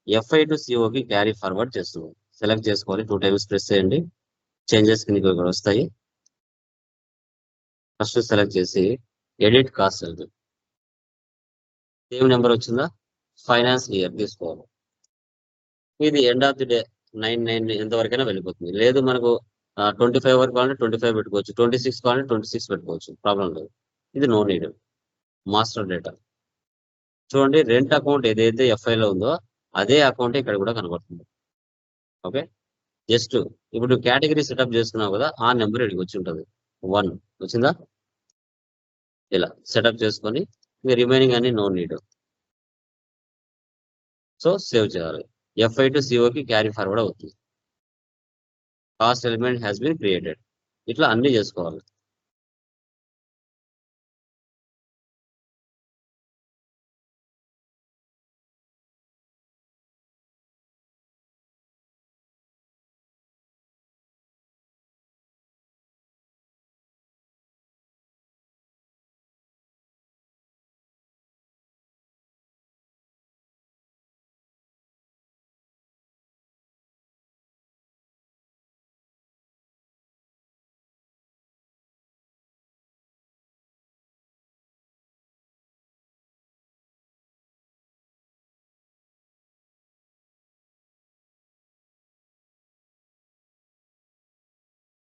FI టు COకి క్యారీ ఫార్వర్డ్ చేస్తున్నాం. సెలెక్ట్ చేసుకోవాలి, 2 టైమ్స్ ప్రెస్ చేయండి, చేంజెస్ కింద ఇక్కడ వస్తాయి. ఫస్ట్ సెలెక్ట్ చేసి edit cost element same number వచ్చిందా, ఫైనాన్స్ ఇయర్ తీసుకోవాలి. ఇది ఎండ్ ఆఫ్ ది డే 9 ఎంతవరకైనా వెళ్ళిపోతుంది. లేదు మనకు 25 వరకు కావాలంటే 25 పెట్టుకోవచ్చు, 26 కావాలంటే 26 పెట్టుకోవచ్చు, ప్రాబ్లం లేదు. ఇది నో నీడ్. మాస్టర్ డేటా చూడండి, రెంట్ అకౌంట్ ఏదైతే FIలో ఉందో అదే అకౌంట్ ఇక్కడ కూడా కనబడుతుంది. ఓకే, జస్ట్ ఇప్పుడు కేటగిరీ సెటప్ చేసుకున్నావు కదా, ఆ నెంబర్ ఇక్కడికి వచ్చి ఉంటుంది. 1 వచ్చిందా, ఇలా సెటప్ చేసుకొని ఇంకా రిమైనింగ్ అన్ని నో నీడ్. సో సేవ్ చేయాలి. FI టు COకి క్యారీ ఫార్వర్డ్ అవుతుంది. Cost element has been created. ఇట్లా అన్ని చేసుకోవాలి.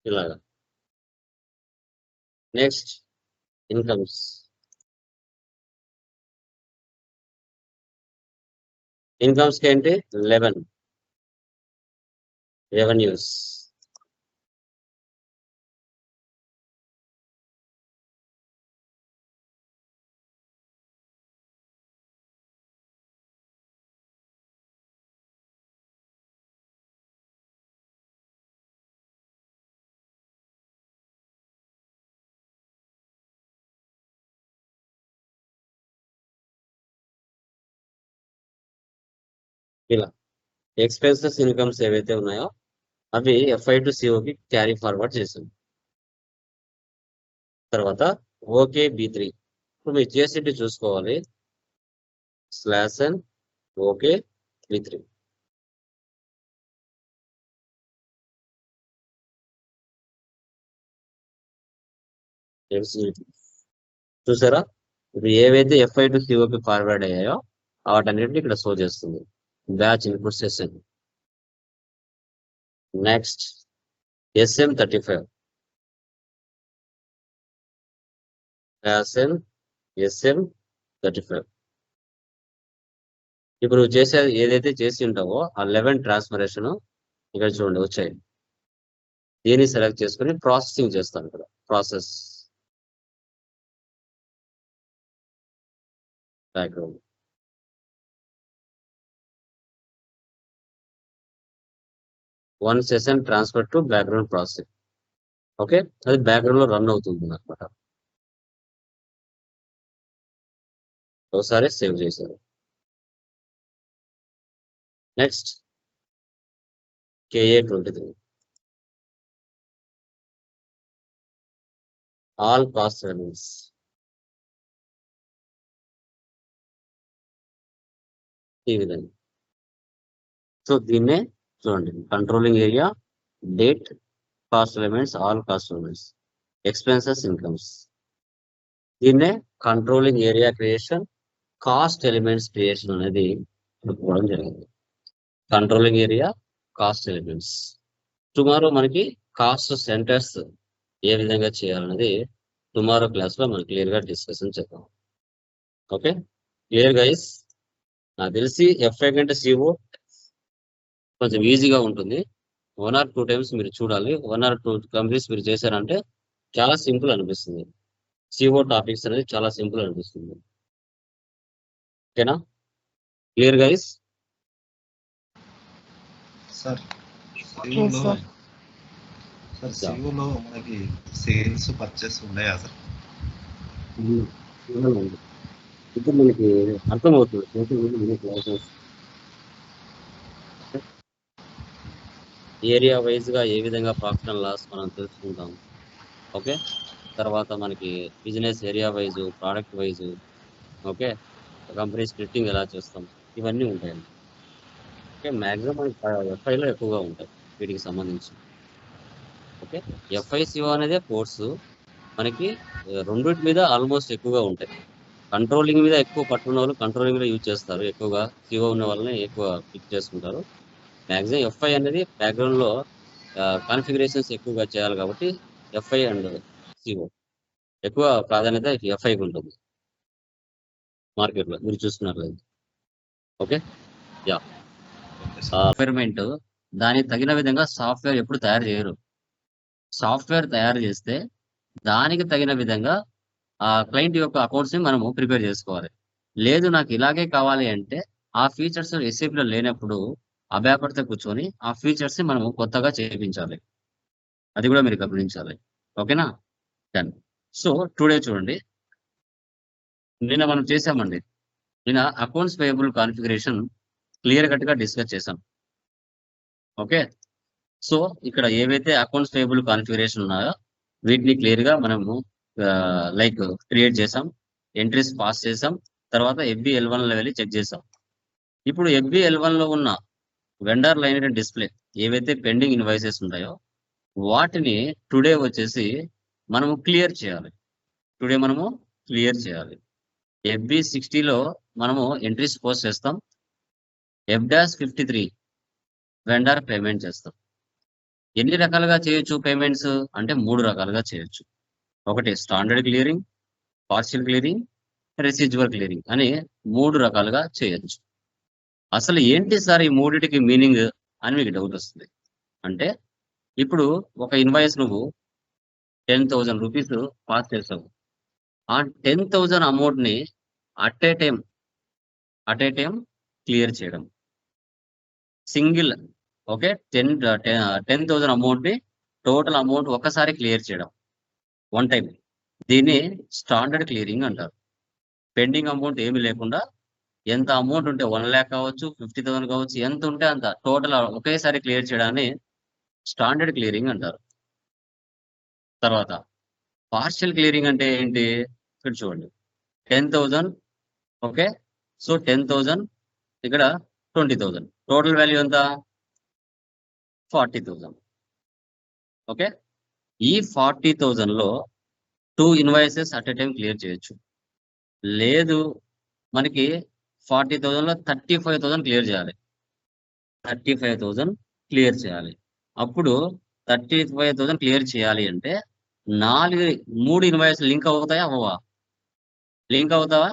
ఇలాగా నెక్స్ట్ ఇన్కమ్స్. ఇన్కమ్స్ కి ఏంటి 11 రెవెన్యూస్. ఇలా ఎక్స్పెన్సెస్ ఇన్కమ్స్ ఏవైతే ఉన్నాయో అవి FI టు COకి క్యారీ ఫార్వర్డ్ చేసింది. తర్వాత ఓకే B3. ఇప్పుడు మీరు చేసేటి చూసుకోవాలి, /n ఓకే B3. చూసారా, ఇప్పుడు ఏవైతే FI టు COకి ఫార్వర్డ్ అయ్యాయో వాటన్నిటిని ఇక్కడ షో చేస్తుంది. Batch input session. Next SM35 SM35. ఇప్పుడు నువ్వు చేసే ఏదైతే చేసి ఉంటావో ఆ 11 ట్రాన్స్ఫరేషన్ ఇక్కడ చూడండి వచ్చాయి. దీన్ని సెలెక్ట్ చేసుకుని ప్రాసెసింగ్ చేస్తాను ఇక్కడ. Process background 1 session transfer to background processing. Okay, అది బ్యాక్గ్రౌండ్ లో రన్ అవుతుంది అనమాట. ఒకసారి సేవ్ చేశారు. Next KA23 all cost elements. ఈ విధంగా సో దీన్నే చూడండి, controlling area, date, cost elements, all cost elements, expenses incomes. దీన్నే controlling area creation, cost elements creation అనేది చెప్పుకోవడం జరిగింది. Controlling area, cost elements. Tomorrow మనకి కాస్ట్ సెంటర్స్ ఏ విధంగా చేయాలనేది టుమారో క్లాస్ లో మనం క్లియర్ గా డిస్కషన్ చేద్దాం. Okay, clear guys. నాకు తెలిసి FI కంటే CO కొంచెం ఈజీగా ఉంటుంది. 1 or 2 టైమ్స్ మీరు చూడాలి. 1 or 2 కంప్లీట్స్ మీరు చేశారంటే చాలా సింపుల్ అనిపిస్తుంది. CO టాపిక్స్ అనేది చాలా సింపుల్ అనిపిస్తుంది. ఓకేనా? Clear guys?
సార్
Yes,
సిఓలో
sir.
సార్ సిఓలో మనకి సేల్స్ పర్చేస్ ఉన్నాయా సార్?
ఇప్పుడు మనకి అర్థమవుతుంది ఏరియా వైజ్ గా ఏ విధంగా ప్రాఫిట్ అండ్ లాస్ మనం తెలుసుకుంటాం. ఓకే, తర్వాత మనకి business area wise, product wise, okay, company splitting ఎలా చేస్తాం, ఇవన్నీ ఉంటాయండి. ఓకే, మ్యాక్సిమం మనకి ఎఫ్ఐలో ఎక్కువగా ఉంటాయి వీటికి సంబంధించి. ఓకే, ఎఫ్ఐసిఓ అనేది కోర్సు మనకి రెండింటి మీద ఆల్మోస్ట్ ఎక్కువగా ఉంటాయి. కంట్రోలింగ్ మీద ఎక్కువ పట్టున్న వాళ్ళు కంట్రోలింగ్ మీద యూజ్ చేస్తారు ఎక్కువగా, సిఓ ఉన్న వాళ్ళని ఎక్కువ పిక్ చేసుకుంటారు. మ్యాక్సిమం ఎఫ్ఐ అనేది బ్యాక్గ్రౌండ్ లో కాన్ఫిగరేషన్స్ ఎక్కువగా చేయాలి కాబట్టి ఎఫ్ఐ అండ్ సిఓ ఎక్కువ ప్రాధాన్యత ఎఫ్ఐకి ఉంటుంది మార్కెట్ లో, మీరు చూస్తున్నట్లయితే. Okay, yeah,
okay sir.
Requirement దానికి తగిన విధంగా సాఫ్ట్వేర్ ఎప్పుడు తయారు చేయరు. సాఫ్ట్వేర్ తయారు చేస్తే దానికి తగిన విధంగా ఆ క్లయింట్ యొక్క అకౌంట్స్ ని మనము ప్రిపేర్ చేసుకోవాలి. లేదు నాకు ఇలాగే కావాలి అంటే ఆ ఫీచర్స్ ఎస్ఏపీ లో లేనప్పుడు అభ్యాపడితే కూర్చొని ఆ ఫీచర్స్ ని మనము కొత్తగా చేయించాలి. అది కూడా మీరు గమనించాలి. ఓకేనా? డన్. సో టుడే చూడండి, నిన్న మనం చేసామండి. నిన్న accounts payable configuration clear cut గా డిస్కస్ చేసాం. ఓకే, సో ఇక్కడ ఏవైతే అకౌంట్స్ పేయబుల్ కాన్ఫిగరేషన్ ఉన్నాయో వీటిని క్లియర్ గా మనము లైక్ క్రియేట్ చేసాం, ఎంట్రీస్ పాస్ చేసాం, తర్వాత FBL1 లో వెళ్ళి చెక్ చేసాం. ఇప్పుడు FBL1 లో ఉన్న వెండర్ లైన్ డిస్ప్లే ఏవైతే పెండింగ్ ఇన్వాయిసెస్ ఉంటాయో వాటిని టుడే వచ్చేసి మనము క్లియర్ చేయాలి. టుడే మనము క్లియర్ చేయాలి. FB60లో మనము ఎంట్రీస్ పోస్ట్ చేస్తాం. F-53 వెండర్ పేమెంట్ చేస్తాం. ఎన్ని రకాలుగా చేయొచ్చు పేమెంట్స్ అంటే 3 రకాలుగా చేయొచ్చు. ఒకటి standard clearing, partial clearing, residual clearing అని 3 రకాలుగా చేయొచ్చు. అసలు ఏంటి సార్ ఈ మూడిటికి మీనింగ్ అని మీకు డౌట్ వస్తుంది. అంటే ఇప్పుడు ఒక ఇన్వాయిస్ నువ్వు 10,000 రూపీస్ పాస్ చేసావు. ఆ 10,000 అమౌంట్ ని అట్ ఏ టైం క్లియర్ చేయడం. సింగిల్, ఓకే, 10,000 అమౌంట్ ని టోటల్ అమౌంట్ ఒక్కసారి క్లియర్ చేయడం, వన్ టైం. దీన్ని స్టాండర్డ్ క్లియరింగ్ అంటారు. పెండింగ్ అమౌంట్ ఏమి లేకుండా ఎంత అమౌంట్ ఉంటే 1 lakh కావచ్చు, 50,000 కావచ్చు, ఎంత ఉంటే అంత టోటల్ ఒకేసారి క్లియర్ చేయడాన్ని స్టాండర్డ్ క్లియరింగ్ అంటారు. తర్వాత పార్షియల్ క్లియరింగ్ అంటే ఏంటి? ఇక్కడ చూడండి, 10,000, ఓకే, సో 10,000 ఇక్కడ 20,000, టోటల్ వాల్యూ ఎంత? 40,000. ఓకే, ఈ 40,000 లో 2 invoices at a time clear చేయొచ్చు. లేదు మనకి 40,000 లో 35,000 క్లియర్ చేయాలి. 35,000 క్లియర్ చేయాలి. అప్పుడు 35,000 క్లియర్ చేయాలి అంటే 3 ఇన్వాయిస్ లింక్ అవుతాయా? అవ్వవా? లింక్ అవుతావా?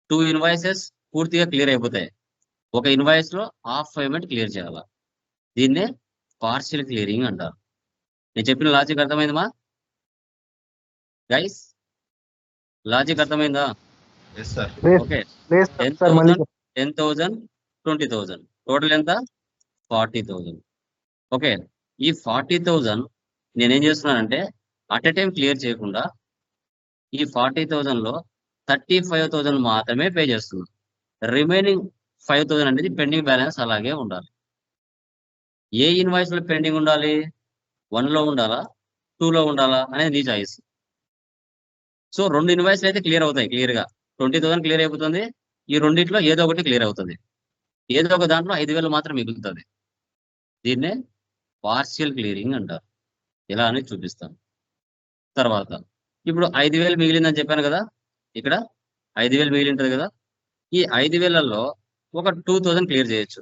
2 ఇన్వాయిసెస్ పూర్తిగా క్లియర్ అయిపోతాయి. ఒక ఇన్వాయిస్ లో హాఫ్ పేమెంట్ క్లియర్ చేయాలి. దీన్నే పార్షియల్ క్లియరింగ్ అంటారు. నేను చెప్పిన లాజిక్ అర్థమైందమ్మా గైస్? లాజిక్ అర్థమైందా?
Yes sir.
ఓకే, 10,000, 20,000, టోటల్ ఎంత? 40,000. ఓకే, ఈ 40,000 నేనేం చేస్తున్నానంటే అట్ ఏ టైం క్లియర్ చేయకుండా ఈ 40,000 లో 35,000 మాత్రమే పే చేస్తున్నాను. రిమైనింగ్ 5,000 అనేది పెండింగ్ బ్యాలెన్స్ అలాగే ఉండాలి. ఏ ఇన్వాయిస్ లో పెండింగ్ ఉండాలి? 1 లో ఉండాలా, 2 లో ఉండాలా అనేది నీ చాయిస్. సో 2 ఇన్వాయిస్లు అయితే క్లియర్ అవుతాయి. క్లియర్ గా 20,000 క్లియర్ అయిపోతుంది. ఈ రెండిట్లో ఏదో ఒకటి క్లియర్ అవుతుంది. ఏదో ఒక దాంట్లో 5,000 మాత్రం మిగులుతుంది. దీన్నే పార్షియల్ క్లియరింగ్ అంటారు. ఇలా అని చూపిస్తాను. తర్వాత ఇప్పుడు 5,000 మిగిలిందని చెప్పాను కదా, ఇక్కడ 5,000 మిగిలి ఉంటుంది కదా. ఈ 5,000లో ఒక 2,000 క్లియర్ చేయొచ్చు.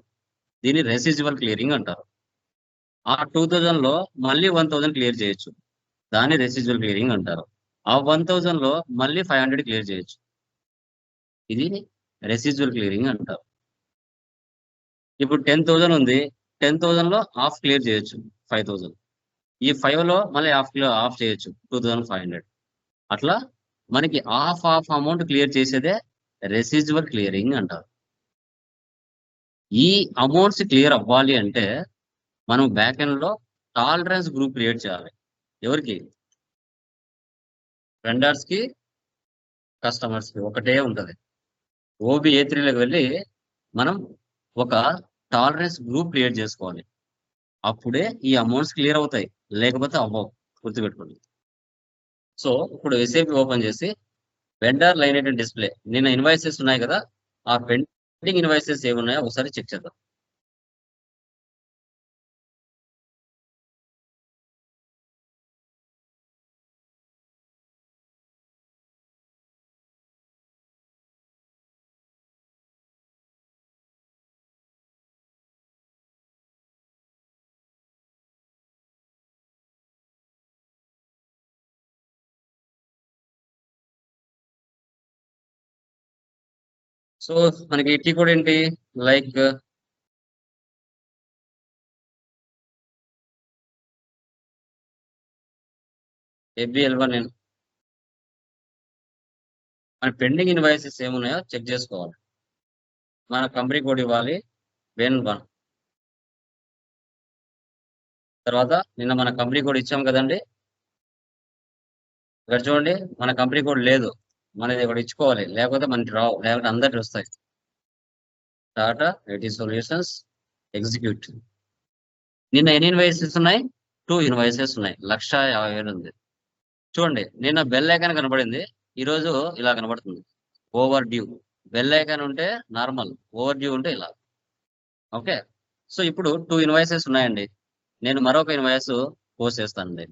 దీన్ని రెసిడ్యువల్ క్లియరింగ్ అంటారు. ఆ 2,000 లో మళ్ళీ 1,000 క్లియర్ చేయొచ్చు. దాన్ని రెసిడ్యువల్ క్లియరింగ్ అంటారు. ఆ 1,000 లో మళ్ళీ 500 క్లియర్ చేయొచ్చు. ఇది రెసిడ్యువల్ క్లియరింగ్ అంటారు. ఇప్పుడు 10,000 ఉంది, 10,000 లో హాఫ్ క్లియర్ చేయొచ్చు, 5,000. ఈ 5 లో మళ్ళీ హాఫ్ చేయొచ్చు, 2,500. అట్లా మనకి హాఫ్ అమౌంట్ క్లియర్ చేసేదే రెసిజువల్ క్లియరింగ్ అంటారు. ఈ అమౌంట్స్ క్లియర్ అవ్వాలి అంటే మనం బ్యాక్ ఎండ్ లో టాలరెన్స్ గ్రూప్ క్రియేట్ చేయాలి. ఎవరికి? వెండర్స్ కి, కస్టమర్స్ కి ఒకటే ఉంటది. OBA3లోకి వెళ్ళి మనం ఒక టాలరెన్స్ గ్రూప్ క్రియేట్ చేసుకోవాలి. అప్పుడే ఈ అమౌంట్స్ క్లియర్ అవుతాయి, లేకపోతే అవ్వవు. గుర్తుపెట్టుకోండి. సో ఇప్పుడు SAP ఓపెన్ చేసి వెండర్ లైన్ ఐటెం డిస్ప్లే, నిన్న ఇన్వాయిసెస్ ఉన్నాయి కదా, ఆ పెండింగ్ ఇన్వాయిసెస్ ఏమున్నాయో ఒకసారి చెక్ చేద్దాం. సో మనకి టీ కోడ్ ఏంటి? లైక్ FBL1 మన పెండింగ్ ఇన్వాయిసెస్ ఏమున్నాయో చెక్ చేసుకోవాలి. మన కంపెనీ కోడ్ ఇవ్వాలి WEN1. తర్వాత నిన్న మన కంపెనీ కోడ్ ఇచ్చాం కదండి. ఇక్కడ చూడండి, మన కంపెనీ కోడ్ లేదు, మనది ఇక్కడ ఇచ్చుకోవాలి, లేకపోతే మనకి రావు, లేకపోతే అందరికి వస్తాయి. Tata IT solutions execute. నిన్న ఎన్ని ఇన్వాయిసెస్ ఉన్నాయి? 2 ఇన్వాయిసెస్ ఉన్నాయి. 1,50,000 ఉంది. చూడండి, నిన్న బెల్ ఐకాన్ కనబడింది, ఈరోజు ఇలా కనబడుతుంది. Over due. బెల్ ఐకాన్ ఉంటే నార్మల్, ఓవర్ డ్యూ ఉంటే ఇలా. ఓకే. సో ఇప్పుడు 2 ఇన్వాయిసెస్ ఉన్నాయండి. నేను మరొక ఇన్వాయిస్ పోస్ట్ చేస్తానండి.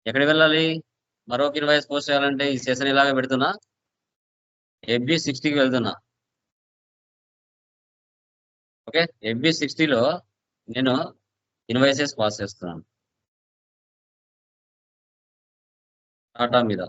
ఎక్కడికి వెళ్ళాలి? మరొక ఇన్వాయిస్ పోస్ట్ చేయాలంటే ఈ సెషన్ ఇలాగే పెడుతున్నా, FB60కి వెళ్తున్నా. ఓకే, FB60లో నేను ఇన్వాయిసెస్ పాస్ చేస్తున్నాను టాటా మీద.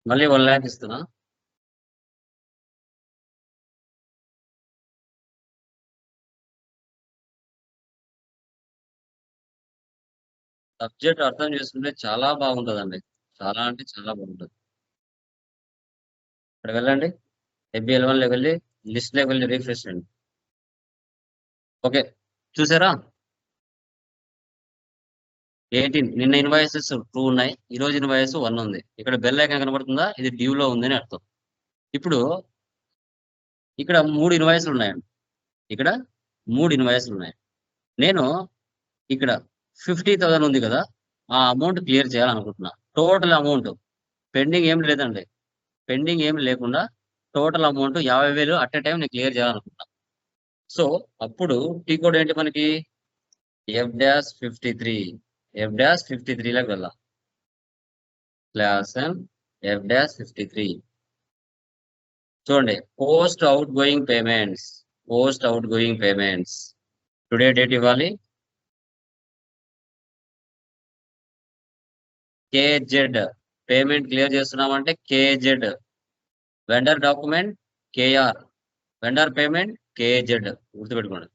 మళ్ళీ 1 lakh ఇస్తున్నా. సబ్జెక్ట్ అర్థం చేసుకుంటే చాలా బాగుంటుందండి. చాలా అంటే చాలా బాగుంటుంది. ఇక్కడ వెళ్ళండి, FBL1లోకి వెళ్ళి లిస్ట్లోకి వెళ్ళి రిఫ్రెష్ చేయండి. ఓకే, చూసారా? 18 నిన్న ఇన్వాయిసెస్ 2 ఉన్నాయి, ఈ రోజు ఇన్వాయిస్ 1 ఉంది. ఇక్కడ బెల్ ఐకాన్ కనబడుతుందా? ఇది డ్యూలో ఉందని అర్థం. ఇప్పుడు ఇక్కడ 3 ఇన్వాయిస్లు ఉన్నాయండి. ఇక్కడ 3 ఇన్వాయిస్లు ఉన్నాయి. నేను ఇక్కడ 50,000 ఉంది కదా, ఆ అమౌంట్ క్లియర్ చేయాలనుకుంటున్నా. టోటల్ అమౌంట్ పెండింగ్ ఏం లేదండి. పెండింగ్ ఏం లేకుండా total amount 50,000 at a time నేను క్లియర్ చేయాలనుకుంటున్నా. సో అప్పుడు టీ కోడ్ ఏంటి మనకి? F-53. F-53లోకి వెళ్ళాం. Class F-53. చూడండి, post out going payments. Post out going payments today date ఇవ్వాలి. KZ పేమెంట్ క్లియర్ చేస్తున్నామంటే KZ. Vendor document KR. Vendor payment KZ. గుర్తుపెట్టుకోండి.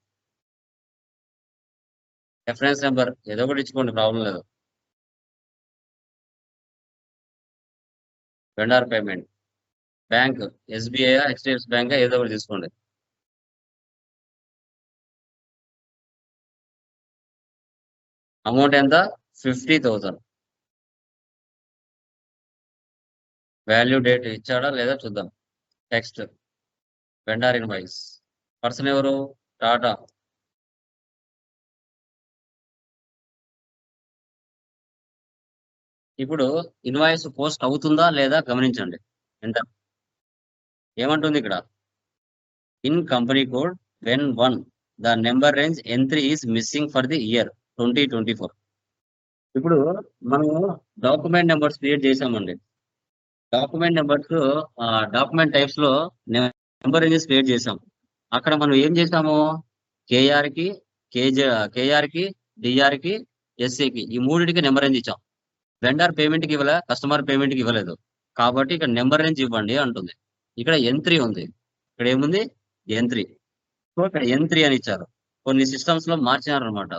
రెఫరెన్స్ నెంబర్ ఏదో ఒకటి ఇచ్చుకోండి, ప్రాబ్లం లేదు. Vendor payment bank SBI, HDFC bank ఏదో ఒకటి తీసుకోండి. అమౌంట్ ఎంత? 50,000. వాల్యూ డేట్ ఇచ్చాడా లేదా చూద్దాం. Text vendor invoice. పర్సన్ ఎవరు? టాటా. ఇప్పుడు ఇన్వాయిస్ పోస్ట్ అవుతుందా లేదా గమనించండి. ఎంత ఏమంటుంది ఇక్కడ? In company code WEN1 the number range N3 is missing for the year 2024. ఇప్పుడు మనము డాక్యుమెంట్ నెంబర్స్ క్రియేట్ చేసామండి. డాక్యుమెంట్ నెంబర్స్ డాక్యుమెంట్ టైప్స్ లో నెంబర్ రేంజెస్ క్రియేట్ చేసాం. అక్కడ మనం ఏం చేసాము? KR కి, DR కి, DR కి ఎస్ఏకి ఈ మూడింటికి నెంబర్ రేంజ్ ఇచ్చాం. వెండర్ పేమెంట్కి ఇవ్వలే, కస్టమర్ పేమెంట్కి ఇవ్వలేదు. కాబట్టి ఇక్కడ నెంబర్ రేంజ్ ఇవ్వండి అంటుంది. ఇక్కడ N3 ఉంది. ఇక్కడ ఏముంది N3. సో ఇక్కడ N3 అని ఇచ్చారు. కొన్ని సిస్టమ్స్ లో మార్చినారు అనమాట.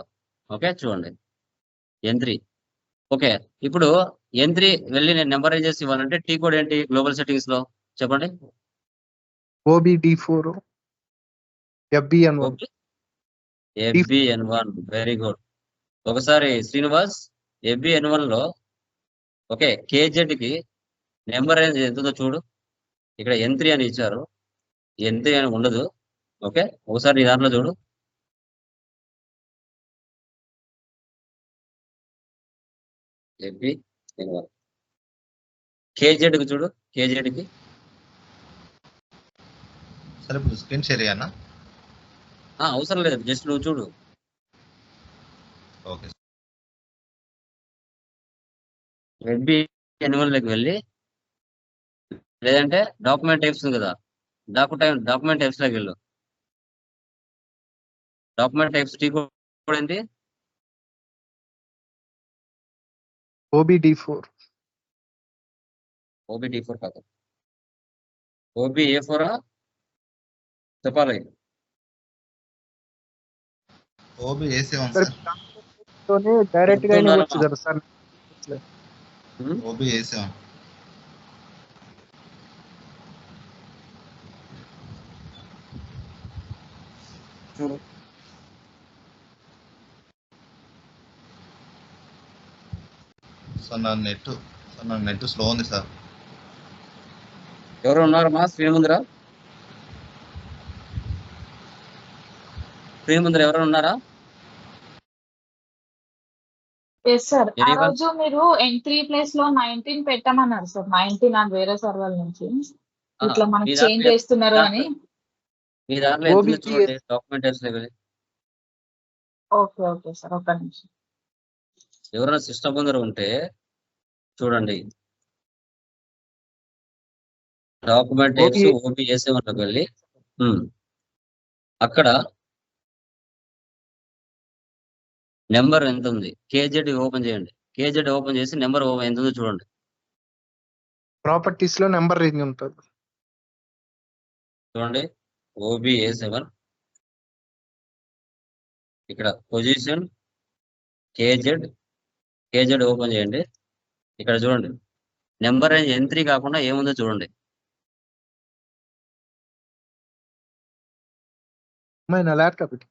ఓకే చూడండి N3. ఓకే ఇప్పుడు N3 వెళ్ళి నేను నెంబర్ రేంజ్ చేసి ఇవ్వాలంటే టీ కోడ్ ఏంటి గ్లోబల్ సెట్టింగ్స్ లో చెప్పండి.
OBD4 FBN1
FBN1 very good. ఒకసారి శ్రీనివాస్ FBN1 లో ఓకే KZ కి నెంబర్ రేంజ్ ఎంతుందో చూడు. ఇక్కడ N3 అని ఇచ్చారు, N3 అని ఉండదు. ఓకే ఒకసారి నీ దాంట్లో చూడు. FBN1 KZ కి చూడు, KZ కి
సరే ఇప్పుడు స్క్రీన్ షేర్ అయ్యానా?
అవసరం లేదు, జస్ట్ నువ్వు చూడు.
ఓకే
FBN1 లోకి వెళ్ళి లేదంటే డాక్యుమెంట్ టైప్స్ ఉంది కదా, డాక్యుమెంట్ టైప్స్ లోకి వెళ్ళు. డాక్యుమెంట్ టైప్స్ టీ కోడ్ ఏంటి?
OBD4
OBD4 కాదు, OBA4 చెప్పాలి.
OBA7
సార్ తోనే డైరెక్ట్ గా ఇవ్వచ్చు కదా సార్.
OBA7
చూడు
సార్ నా నెట్ స్లో ఉంది సార్.
ఎవరు ఉన్నారు మా స్క్రీన్ ముందర? స్క్రీన్ ముందర ఎవరు ఉన్నారా?
Yes sir. ఆ
Anyone?
రోజు మీరు N3 ప్లేస్ లో 19 పెట్టమన్నారు సార్. 19 అని వేరే సర్వర్ నుంచి ఇట్లా మనకి చేంజ్ చేస్తున్నారు అని.
మీ దాంట్లో ఎంత ఉంది
OBD
చూడండి డాక్యుమెంట్ టైప్స్ లోకి వెళ్ళి.
ఓకే ఓకే సార్, ఒక్క నిమిషం.
ఎవరైనా సిస్టమ్ ముందర ఉంటే చూడండి, డాక్యుమెంట్ టైప్స్ OBA7 లోకి వెళ్ళి అక్కడ నెంబర్ ఎంత ఉంది KZ ఓపెన్ చేయండి. KZ ఓపెన్ చేసి నెంబర్ ఎంత ఉందో చూడండి.
ప్రాపర్టీస్ లో నెంబర్ రేంజ్ ఉంటుంది.
చూడండి OBA7 ఇక్కడ పొజిషన్ KZ ఓపెన్ చేయండి. ఇక్కడ చూడండి నెంబర్ రేంజ్ N3 కాకుండా ఏముందో చూడండి.
నా ల్యాప్టాప్ ఇది.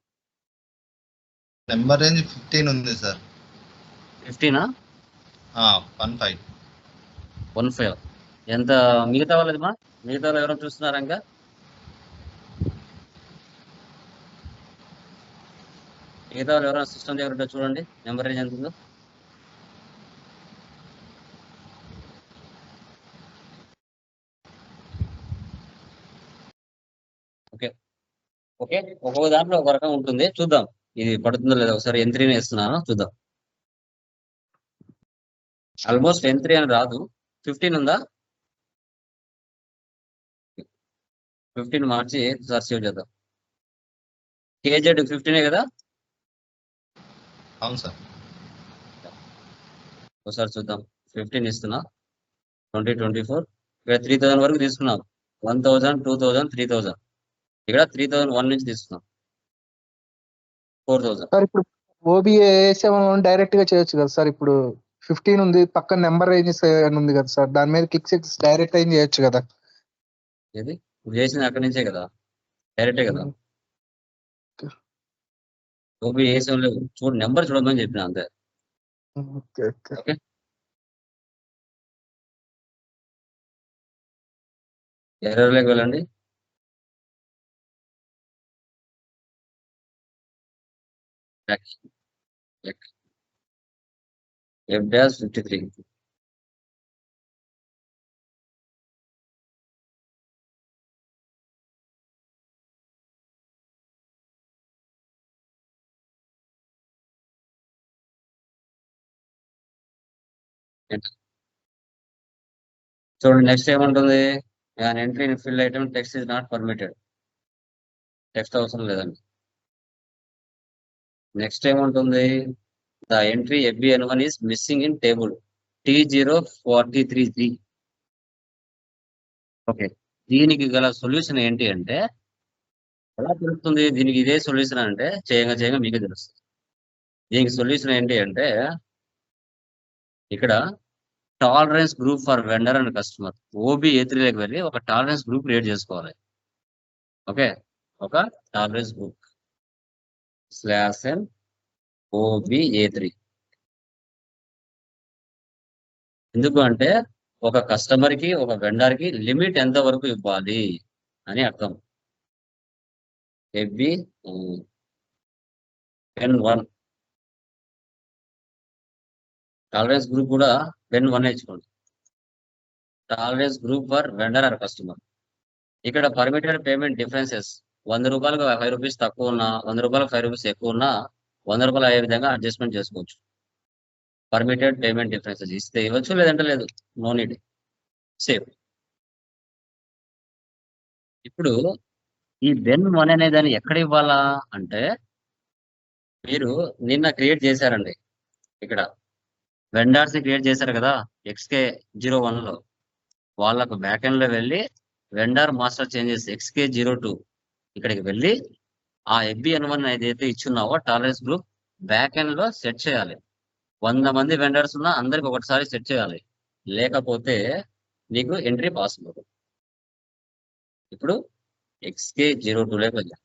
నెంబర్ రేంజ్ 15 ఉంది సార్.
15
15
15 ఎంత? మిగతా వాళ్ళది మా మిగతా వాళ్ళు ఎవరైనా చూస్తున్నారా? ఇంకా మిగతా వాళ్ళు ఎవరైనా సిస్టమ్ దగ్గర ఉంటే చూడండి నెంబర్ రేంజ్ ఎంత ఉందో. ఓకే ఓకే ఒక్కొక్క దాంట్లో ఒక రకం ఉంటుంది, చూద్దాం ఇది పడుతుందో లేదో. ఒకసారి N3 వేస్తున్నాను చూద్దాం. ఆల్మోస్ట్ N3 అని రాదు. 15 ఉందా? 15 మార్చి ఒకసారి సేవ్ చేద్దాం. KZ 15 కదా?
అవును సార్.
ఒకసారి చూద్దాం. 15 ఇస్తున్నా 2024 ఇక్కడ 3000 వరకు తీసుకున్నాం. 1000 2000 3000 ఇక్కడ 3001 నుంచి తీసుకున్నాం 4000.
సార్ ఇప్పుడు OBA7 డైరెక్ట్ గా చేయొచ్చు కదా సార్. ఇప్పుడు 15 ఉంది, పక్కన నెంబర్ రేంజెస్ అని ఉంది కదా సార్, దాని మీద క్లిక్ చేసి డైరెక్ట్ రేంజ్ చేయొచ్చు కదా.
ఏది ఇప్పుడు చేసింది అక్కడి నుంచే కదా, డైరెక్టే కదా. OBA7 లో చూడు నెంబర్ చూడమని చెప్పిన అంతే.
Okay okay.
ఓకే ఎర్రర్లోకి వెళ్ళండి. F-53 చూడండి. నెక్స్ట్ ఏముంటుంది? an entry in field item text is not permitted. Text అవసరం లేదండి. నెక్స్ట్ ఏముంటుంది? The entry FBN1 is missing in table T0433. Okay, దీనికి గల సొల్యూషన్ ఏంటి అంటే, ఎలా తెలుస్తుంది దీనికి ఇదే సొల్యూషన్ అంటే, చేయగా మీకు తెలుస్తుంది. దీనికి సొల్యూషన్ ఏంటి అంటే, ఇక్కడ tolerance group for vendor and customer OBA3లోకి వెళ్ళి ఒక టాలరెన్స్ గ్రూప్ క్రియేట్ చేసుకోవాలి. ఓకే, ఒక టాలరెన్స్ గ్రూప్ /n OBA3. ఎందుకు అంటే, ఒక కస్టమర్ కి ఒక వెండర్ కి లిమిట్ ఎంత వరకు ఇవ్వాలి అని అర్థం. FBN1 టాలరెన్స్ గ్రూప్ కూడా FBN1 ఇచ్చుకోండి. Tolerance group for vendor or customer. ఇక్కడ పర్మిటెడ్ పేమెంట్ డిఫరెన్సెస్ 100 రూపాయలకు 5 రూపీస్ తక్కువ ఉన్నా, 100 రూపాయలకు 5 రూపీస్ ఎక్కువ ఉన్నా, 100 రూపాయలు అయ్యే విధంగా అడ్జస్ట్మెంట్ చేసుకోవచ్చు. పర్మిటెడ్ పేమెంట్ డిఫరెన్సెస్ ఇస్తే ఇవ్వచ్చు, లేదంటే లేదు, నో నీడ్, సేఫ్. ఇప్పుడు ఈ BEN1 అనే దాన్ని ఎక్కడ ఇవ్వాలా అంటే, మీరు నిన్న క్రియేట్ చేశారండి, ఇక్కడ వెండర్స్ ని క్రియేట్ చేశారు కదా XK01 లో, వాళ్ళకు బ్యాక్ ఎండ్ లో వెళ్ళి వెండర్ మాస్టర్ చేంజెస్ XK02 ఇక్కడికి వెళ్ళి ఆ FBN1 ఏదైతే ఇచ్చున్నావో టాలరెన్స్ గ్రూప్ బ్యాక్ ఎండ్ లో సెట్ చేయాలి. 100 మంది వెండర్స్ ఉన్నా అందరికి ఒకటిసారి సెట్ చేయాలి, లేకపోతే నీకు ఎంట్రీ పాసిబుల్. ఇప్పుడు XK02లోకి వెళ్ళాం.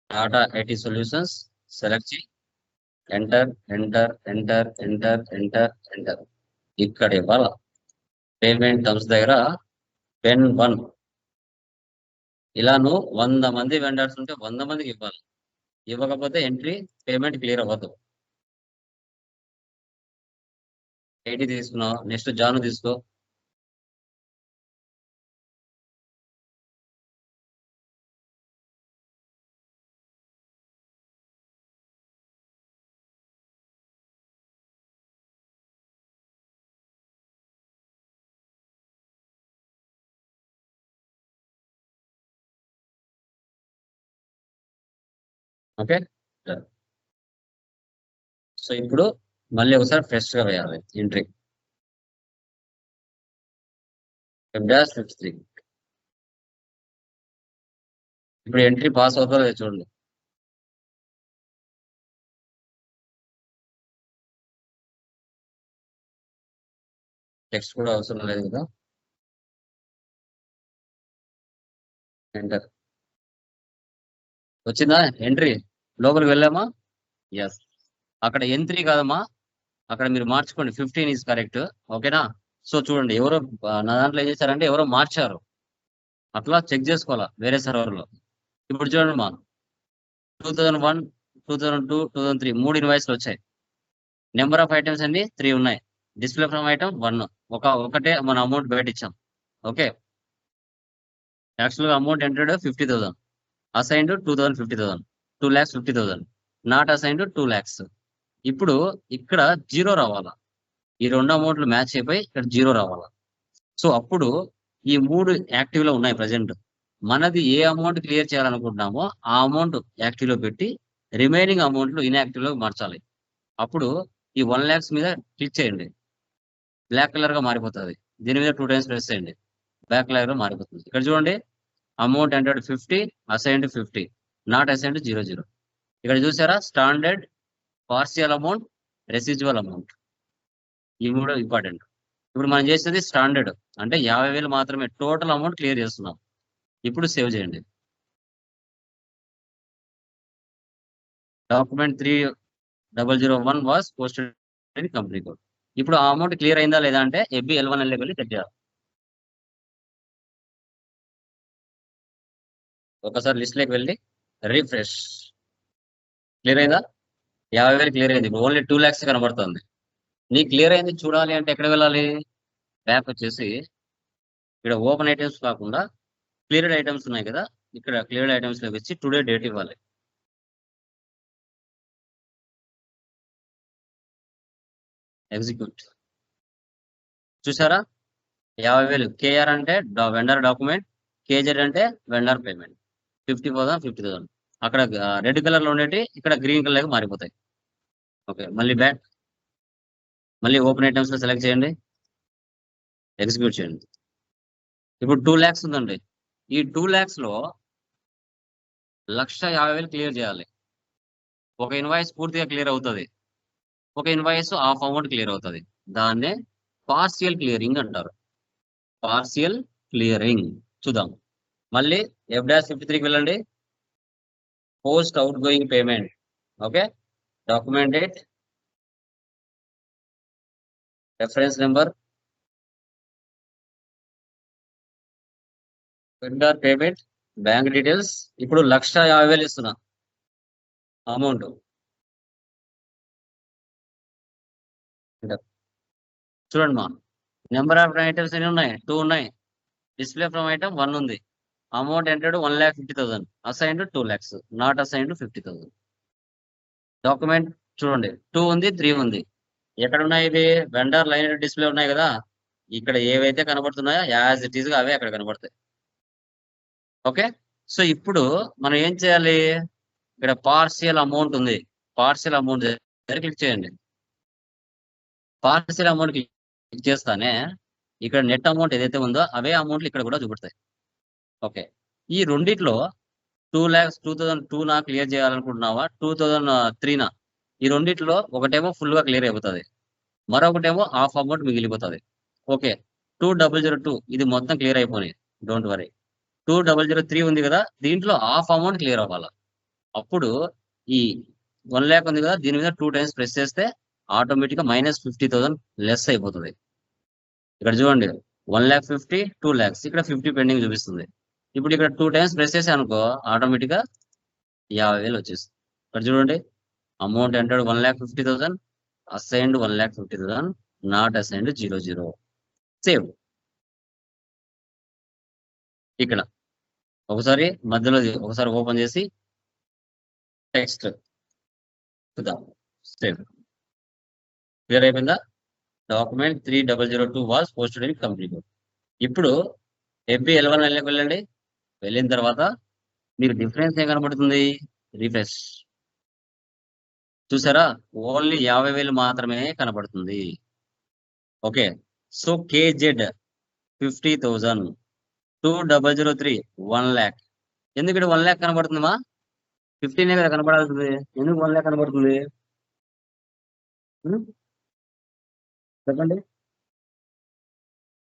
టాటా ఐటీ సొల్యూషన్స్ సెలెక్ట్ చేయి, enter enter enter enter enter enter. ఇక్కడ ఇవ్వాల పేమెంట్ టర్మ్స్ దగ్గర BEN1. ఇలా నువ్వు 100 మంది వెండర్స్ ఉంటే 100 మందికి ఇవ్వాలి. ఇవ్వకపోతే ఎంట్రీ పేమెంట్ క్లియర్ అవ్వదు. 80 తీసుకున్నావు, నెక్స్ట్ జాను తీసుకో. ఓకే, సో ఇప్పుడు మళ్ళీ ఒకసారి ఫ్రెష్ గా వేయాలి ఎంట్రీ. F-53. ఇప్పుడు ఎంట్రీ పాస్ అవుతుందో లేదో చూడండి. టెక్స్ట్ కూడా అవసరం లేదు కదా. ఎంటర్ వచ్చిందా ఎంట్రీ? లోపలికి వెళ్ళామా? ఎస్. అక్కడ ఎంట్రీ కాదమ్మా, అక్కడ మీరు మార్చుకోండి. 15 ఈజ్ కరెక్ట్. ఓకేనా? సో చూడండి, ఎవరో నా దాంట్లో ఏం చేశారంటే ఎవరో మార్చారు, అట్లా చెక్ చేసుకోవాలా వేరే సర్వర్ లో. ఇప్పుడు చూడండి మా 2001, 2002, 2003 3 ఇన్వాయిస్లు వచ్చాయి. నెంబర్ ఆఫ్ ఐటమ్స్ అన్ని 3 ఉన్నాయి. Display from item 1. ఒకటే మన అమౌంట్ బయట ఇచ్చాం. ఓకే, యాక్చువల్గా amount entered 50,000, assigned 2,50,000, 2,50,000, not assigned 2 lakhs. ఇప్పుడు ఇక్కడ 0 రావాలా, ఈ 2 అమౌంట్లు మ్యాచ్ అయిపోయి ఇక్కడ 0 రావాలా. సో అప్పుడు ఈ 3 యాక్టివ్ లో ఉన్నాయి ప్రజెంట్. మనది ఏ అమౌంట్ క్లియర్ చేయాలనుకుంటున్నామో ఆ అమౌంట్ యాక్టివ్ లో పెట్టి రిమైనింగ్ అమౌంట్లు ఇన్యాక్టివ్ లో మార్చాలి. అప్పుడు ఈ 1 lakhs మీద క్లిక్ చేయండి, బ్లాక్ కలర్ గా మారిపోతుంది. దీని మీద 2 times ప్రెస్ చేయండి, బ్లాక్ కలర్ గా మారిపోతుంది. ఇక్కడ చూడండి, amount entered 50, assigned 50, not assigned 00. ఇక్కడ చూసారా, standard, partial amount, residual amount, ఇవి కూడా ఇంపార్టెంట్. ఇప్పుడు మనం చేసేది స్టాండర్డ్ అంటే 50,000 మాత్రమే టోటల్ అమౌంట్ క్లియర్ చేస్తున్నాం. ఇప్పుడు సేవ్ చేయండి. Document 3001 was posted in company code. ఇప్పుడు ఆ అమౌంట్ క్లియర్ అయిందా లేదా అంటే FBL1 వెళ్ళి చెక్ చేయాలి. ఒకసారి లిస్ట్ లోకి వెళ్ళి రీఫ్రెష్. క్లియర్ అయిందా? 50,000 క్లియర్ అయింది. ఇప్పుడు ఓన్లీ 2 lakhs కనబడుతుంది. నీ క్లియర్ అయింది చూడాలి అంటే ఎక్కడ వెళ్ళాలి? బ్యాక్ వచ్చేసి ఇక్కడ ఓపెన్ ఐటమ్స్ కాకుండా క్లియర్డ్ ఐటమ్స్ ఉన్నాయి కదా, ఇక్కడ క్లియర్డ్ ఐటమ్స్ లోకి వచ్చి టుడే డేట్ ఇవ్వాలి. ఎగ్జిక్యూట్. చూసారా, 50,000. KR అంటే వెండర్ డాక్యుమెంట్, KZ అంటే వెండర్ పేమెంట్. 50,000, 50,000. అక్కడ రెడ్ కలర్ లో ఉండేటి ఇక్కడ గ్రీన్ కలర్ మారిపోతాయి. ఓకే, మళ్ళీ బ్యాక్, మళ్ళీ ఓపెన్ ఐటమ్స్ లో సెలెక్ట్ చేయండి, ఎగ్జిక్యూట్ చేయండి. ఇప్పుడు 2 lakhs ఉందండి. ఈ 2 lakhs లో 1,50,000 క్లియర్ చేయాలి. ఒక ఇన్వాయిస్ పూర్తిగా క్లియర్ అవుతుంది, ఒక ఇన్వాయిస్ హాఫ్ అమౌంట్ క్లియర్ అవుతుంది. దాన్నే పార్షియల్ క్లియరింగ్ అంటారు. పార్షియల్ క్లియరింగ్ చూద్దాం. మళ్ళీ F-53కి వెళ్ళండి, post out going payment. Okay, document date, reference number, vendor payment, bank details. ఇప్పుడు 1,50,000 ఇస్తున్నా అమౌంట్. చూడండి మా నెంబర్ ఆఫ్ ఐటమ్స్ ఎన్ని ఉన్నాయి? 2 ఉన్నాయి. డిస్ప్లే ఫ్రమ్ ఐటమ్ 1 ఉంది. Amount entered 1,50,000, assigned 2 lakhs, not assigned 50,000. Document చూడండి, 2 ఉంది, 3 ఉంది. ఎక్కడ ఉన్నాయి ఇవి? వెండర్ లైన్ డిస్ప్లే ఉన్నాయి కదా, ఇక్కడ ఏవైతే కనబడుతున్నాయో యాజ్ ఇట్ ఈస్ గా అవే అక్కడ కనబడతాయి. ఓకే, సో ఇప్పుడు మనం ఏం చేయాలి? ఇక్కడ పార్షియల్ అమౌంట్ ఉంది, పార్షియల్ అమౌంట్ దగ్గర క్లిక్ చేయండి. పార్షియల్ అమౌంట్ క్లిక్ చేస్తానే ఇక్కడ నెట్ అమౌంట్ ఏదైతే ఉందో అవే అమౌంట్లు ఇక్కడ కూడా చూపెడతాయి. ఓకే, ఈ రెండిట్లో 2 lakhs 2,002 నా క్లియర్ చేయాలనుకుంటున్నావా, 2,003 నా? ఈ రెండిట్లో ఒకటేమో ఫుల్ గా క్లియర్ అయిపోతుంది, మరొకటేమో హాఫ్ అమౌంట్ మిగిలిపోతుంది. ఓకే, 2,002 ఇది మొత్తం క్లియర్ అయిపోయి, డోంట్ వరీ. 2,003 ఉంది కదా, దీంట్లో హాఫ్ అమౌంట్ క్లియర్ అవ్వాలి. అప్పుడు ఈ 1 lakh ఉంది కదా, దీని మీద 2 times ప్రెస్ చేస్తే ఆటోమేటిక్ గా -50,000 లెస్ అయిపోతుంది. ఇక్కడ చూడండి, 1,50,000, 2 lakhs, ఇక్కడ 50 పెండింగ్ చూపిస్తుంది. ఇప్పుడు ఇక్కడ 2 times ప్రెస్ చేసే అనుకో, ఆటోమేటిక్ గా 50,000 వచ్చేస్తుంది. ఇక్కడ చూడండి, amount entered 1,50,000, assigned 1,50,000, not assigned 00. Save. ఇక్కడ ఒకసారి మధ్యలో ఒకసారి ఓపెన్ చేసి టెక్స్ట్ చూద్దాం. సేవ్. క్లియర్ అయిపోయిందా? Document 3,002 was posted in company code. ఇప్పుడు FB11 వెళ్ళండి. వెళ్ళిన తర్వాత మీకు డిఫరెన్స్ ఏం కనబడుతుంది? రిఫ్రెష్. చూసారా, ఓన్లీ 50,000 మాత్రమే కనబడుతుంది. Okay, so KZ 50,000, 2,003 1 lakh. ఎందుకు ఇక్కడ 1 lakh కనబడుతుందమ్మా? 15 కదా కనబడాల్సింది, ఎందుకు 1 lakh కనబడుతుంది? చెప్పండి.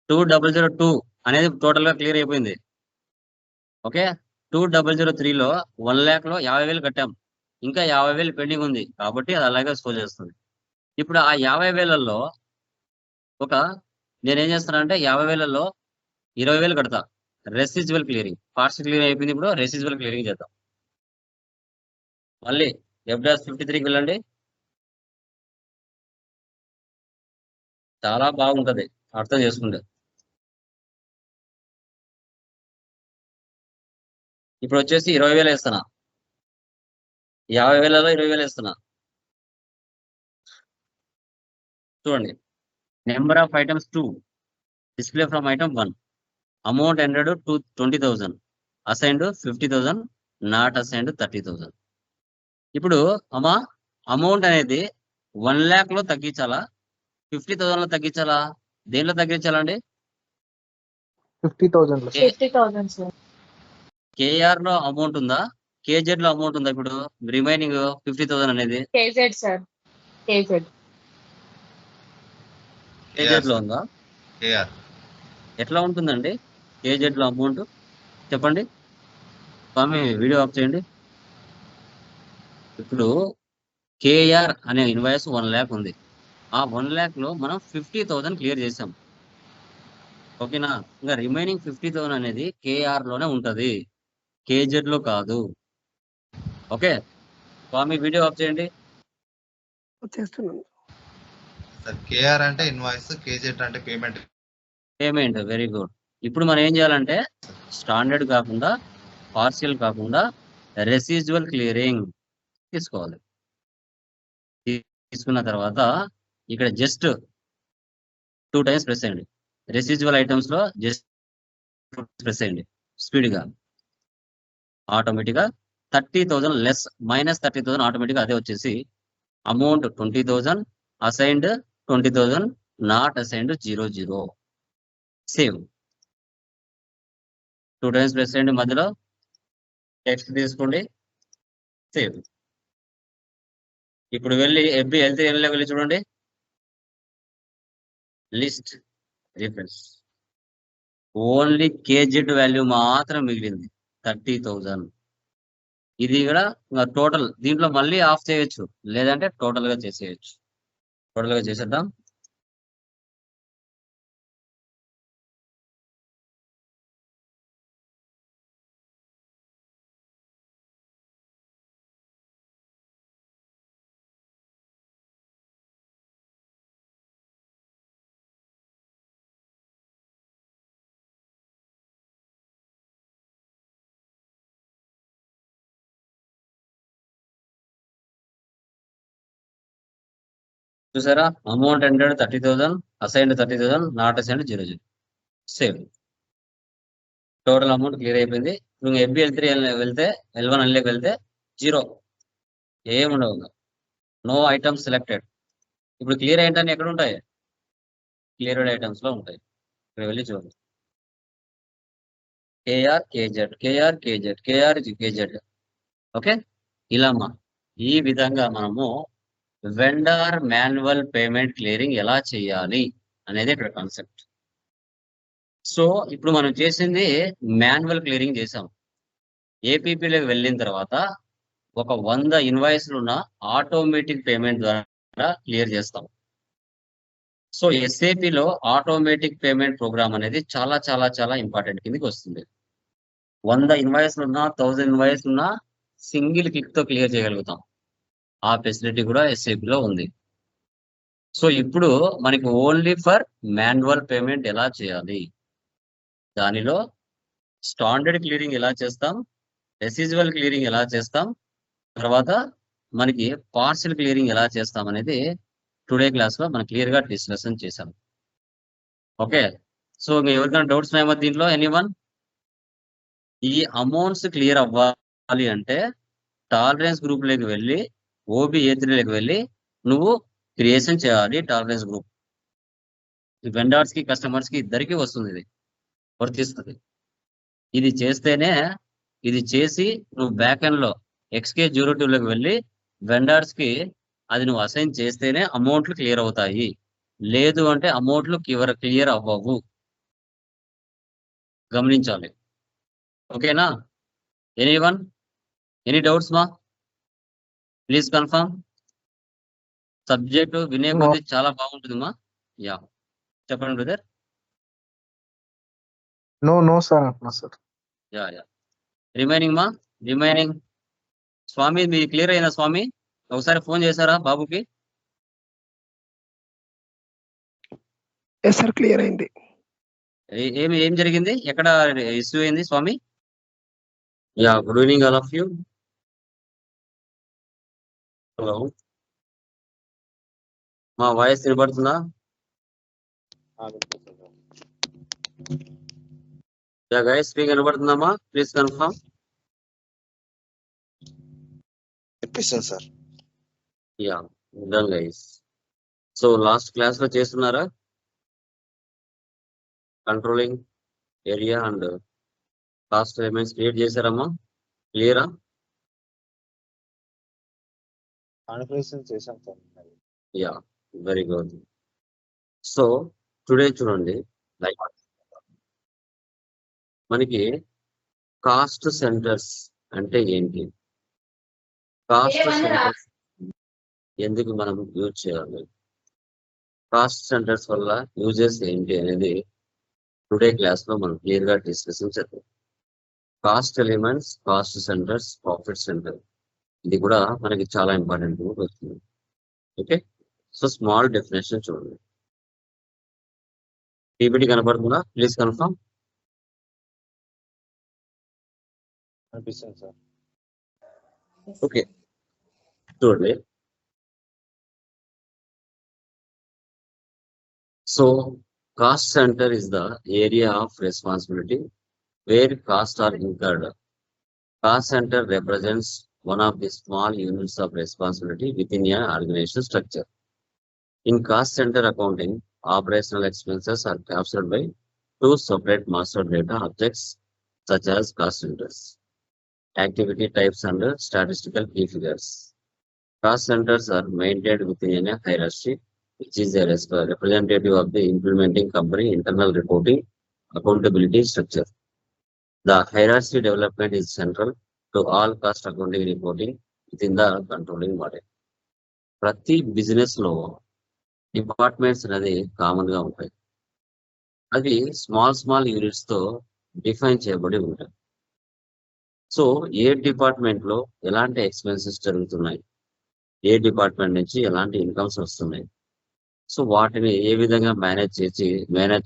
2,002 అనేది టోటల్ గా క్లియర్ అయిపోయింది. ఓకే, 2,003లో 1 lakh లో 50,000 కట్టాం, ఇంకా 50,000 పెండింగ్ ఉంది, కాబట్టి అది అలాగే షో చేస్తుంది. ఇప్పుడు ఆ 50,000లో నేనేం చేస్తాను అంటే 50,000లో 20,000 కడతా, రెసిడ్యువల్ క్లియరింగ్. పార్షియల్ క్లియరింగ్ అయిపోయింది, ఇప్పుడు రెసిడ్యువల్ క్లియరింగ్ చేద్దాం. మళ్ళీ F-53కి వెళ్ళండి. చాలా బాగుంటది అర్థం చేసుకుంటే. ఇప్పుడు వచ్చేసి 20,000 వేస్తున్నా, 50,000లో 20,000 వేస్తున్నా. చూడండి, number of items 2, display from item 1, amount entered 20,000, assigned 50,000, not assigned 30,000. ఇప్పుడు అమ్మా అమౌంట్ అనేది 1 lakh లో తగ్గించాలా, 50,000 లో తగ్గించాలా, దేనిలో తగ్గించాలండి?
50,000 లో.
50,000 సార్.
KR లో అమౌంట్ ఉందా, KZ లో అమౌంట్ ఉందా? ఇప్పుడు రిమైనింగ్ 50,000 అనేది
KZ సార్, KZ
లో ఉందా?
KR
ఎట్లా ఉంటుందండి KZ లో అమౌంట్? చెప్పండి స్వామి, వీడియో ఆఫ్ చేయండి. ఇప్పుడు KR అనే ఇన్వాయిస్ 1 lakh ఉంది, ఆ 1 lakh లో మనం 50,000 క్లియర్ చేసాం. ఓకేనా, ఇంకా రిమైనింగ్ 50,000 అనేది KR లోనే ఉంటది, KZ లో కాదు. ఓకే స్వామి, వీడియో ఆఫ్ చేయండి.
చేస్తున్నాను.
సార్ KR అంటే ఇన్వాయిస్, KZ అంటే పేమెంట్.
Very good. ఇప్పుడు మనం ఏం చేయాలంటే స్టాండర్డ్ కాకుండా, పార్షియల్ కాకుండా రెసిడ్యువల్ క్లియరింగ్ తీసుకోవాలి. తీసుకున్న తర్వాత ఇక్కడ జస్ట్ 2 times ప్రెస్ చేయండి. రెసిడ్యువల్ ఐటమ్స్ లో జస్ట్ ప్రెస్ చేయండి స్పీడ్ గా, ఆటోమేటిక్ గా 30,000 లెస్, -30,000 ఆటోమేటిక్ గా అదే వచ్చేసి amount 20,000, assigned 20,000, not assigned 0. Save 2 times press చేయండి, మధ్యలో టెక్స్ట్ తీసుకోండి, సేవ్. ఇప్పుడు వెళ్ళి ఎఫ్బి L3 వెళ్ళి చూడండి, list reference only KZ value మాత్రం మిగిలింది 30,000. ఇది కూడా టోటల్, దీంట్లో మళ్ళీ ఆఫ్ చేయొచ్చు, లేదంటే టోటల్ గా చేసేయచ్చు. టోటల్ గా చేసేద్దాం. చూసారా, amount ఎంటెడ్ 30,000, assigned 30,000, not assigned 0. Save. Total amount clear అయిపోయింది. ఇప్పుడు ఎఫ్బి L3 వెళ్తే, L1 Lలోకి వెళ్తే 0, ఏముండవు, నో ఐటమ్స్ సెలెక్టెడ్. ఇప్పుడు క్లియర్ ఐటమ్స్ ఎక్కడ ఉంటాయి? క్లియర్డ్ ఐటమ్స్ లో ఉంటాయి. ఇక్కడ వెళ్ళి చూడండి, KR KZ, KR KZ, KR KZ. Okay, ఇలా ఈ విధంగా మనము వెండర్ మాన్యువల్ పేమెంట్ క్లియరింగ్ ఎలా చేయాలి అనేది ఇక్కడ కాన్సెప్ట్. సో ఇప్పుడు మనం చేసింది మాన్యువల్ క్లియరింగ్ చేసాం. ఏపీపీలోకి వెళ్ళిన తర్వాత ఒక 100 ఇన్వాయిస్లు ఉన్న ఆటోమేటిక్ పేమెంట్ ద్వారా క్లియర్ చేస్తాం. సో ఎస్ఏపిలో ఆటోమేటిక్ పేమెంట్ ప్రోగ్రామ్ అనేది చాలా చాలా చాలా ఇంపార్టెంట్ కిందకి వస్తుంది. 100 ఇన్వాయిస్లు ఉన్నా, 1000 ఇన్వాయిస్లు ఉన్నా సింగిల్ క్లిక్ తో క్లియర్ చేయగలుగుతాం. ఆ ఫెసిలిటీ కూడా ఎస్ఏపిలో ఉంది. సో ఇప్పుడు మనకి ఓన్లీ ఫర్ మాన్యువల్ పేమెంట్ ఎలా చేయాలి, దానిలో స్టాండర్డ్ క్లియరింగ్ ఎలా చేస్తాం, రెసిజువల్ క్లియరింగ్ ఎలా చేస్తాం, తర్వాత మనకి పార్సల్ క్లియరింగ్ ఎలా చేస్తాం అనేది టుడే క్లాస్ లో మనం క్లియర్ గా డిస్కషన్ చేసాం. ఓకే, సో ఎవరికైనా డౌట్స్ ఉన్నాయో దీంట్లో ఎనీవన్? ఈ అమౌంట్స్ క్లియర్ అవ్వాలి అంటే టాలరెన్స్ గ్రూప్ లోకి వెళ్ళి, OBA3లోకి వెళ్ళి నువ్వు క్రియేషన్ చేయాలి. టాలరెన్స్ గ్రూప్ వెండర్స్ కి, కస్టమర్స్ కి ఇద్దరికి వస్తుంది, ఇది వర్తిస్తుంది. ఇది చేస్తేనే, ఇది చేసి నువ్వు బ్యాక్ ఎండ్ లో XK02లోకి వెళ్ళి వెండర్స్ కి అది నువ్వు అసైన్ చేస్తేనే అమౌంట్లు క్లియర్ అవుతాయి. లేదు అంటే అమౌంట్లు క్లియర్ అవ్వవు, గమనించాలి. ఓకేనా? ఎనీవన్, ఎనీ డౌట్స్ మా? Please confirm. సబ్జెక్ట్ వినే కొద్ది చాలా బాగుంటుంది మా. యా, చెప్పండి brother.
No sir.
Yeah. Remaining మా, రిమైనింగ్ స్వామి మీ క్లియర్ అయినా స్వామి? ఒకసారి ఫోన్ చేశారా బాబుకి?
సార్ క్లియర్ అయింది.
ఏం జరిగింది, ఎక్కడ ఇష్యూ అయింది స్వామి? Yeah, good evening all of you. Hello, మా వాయిస్ వినపడుతుందా? యా గైస్, మీకు వినపడుతుందమ్మా? Please confirm.
వినిపిస్తుంది sir.
Yeah, done guys. So last class లో చేస్తున్నారా controlling area and cost elements create చేశారమ్మా? క్లియరా?
కాన్ఫరెన్స్ చేశాం sir.
Yeah, very good. So today చూడండి, లైక్ మనకి కాస్ట్ సెంటర్స్ అంటే ఏంటి, కాస్ట్ సెంటర్స్ ఎందుకు మనం యూజ్ చేయాలి, కాస్ట్ సెంటర్స్ వల్ల యూజెస్ ఏంటి అనేది టుడే క్లాస్ లో మనం క్లియర్ గా డిస్కషన్ చేద్దాం. Cost elements, cost centres, profit centre, ఇది కూడా మనకి చాలా ఇంపార్టెంట్ వస్తుంది. ఓకే, సో స్మాల్ డెఫినేషన్ చూడండి. పీపీటీ కనపడుతుందా? Please confirm.
అనిపిస్తుంది సార్.
ఓకే, చూడండి. So cost centre is the area of responsibility where costs are incurred. Cost center represents one of the small units of responsibility within an organization structure. In cost center accounting, operational expenses are captured by two separate master data objects such as cost centers, activity types and statistical key figures. Cost centers are maintained within a hierarchy, which is a representative of the implementing company internal reporting accountability structure. The hierarchy development is central to all cost accounting reporting within the controlling model. ప్రతి business లో departments అనేది common గా ఉంటాయి. అవి small units తో define చేయబడి ఉంటాయి. So ఏ department లో ఎలాంటి ఎక్స్పెన్సెస్ జరుగుతున్నాయి, ఏ డిపార్ట్మెంట్ నుంచి ఎలాంటి ఇన్కమ్స్ వస్తున్నాయి, సో వాటిని ఏ విధంగా మేనేజ్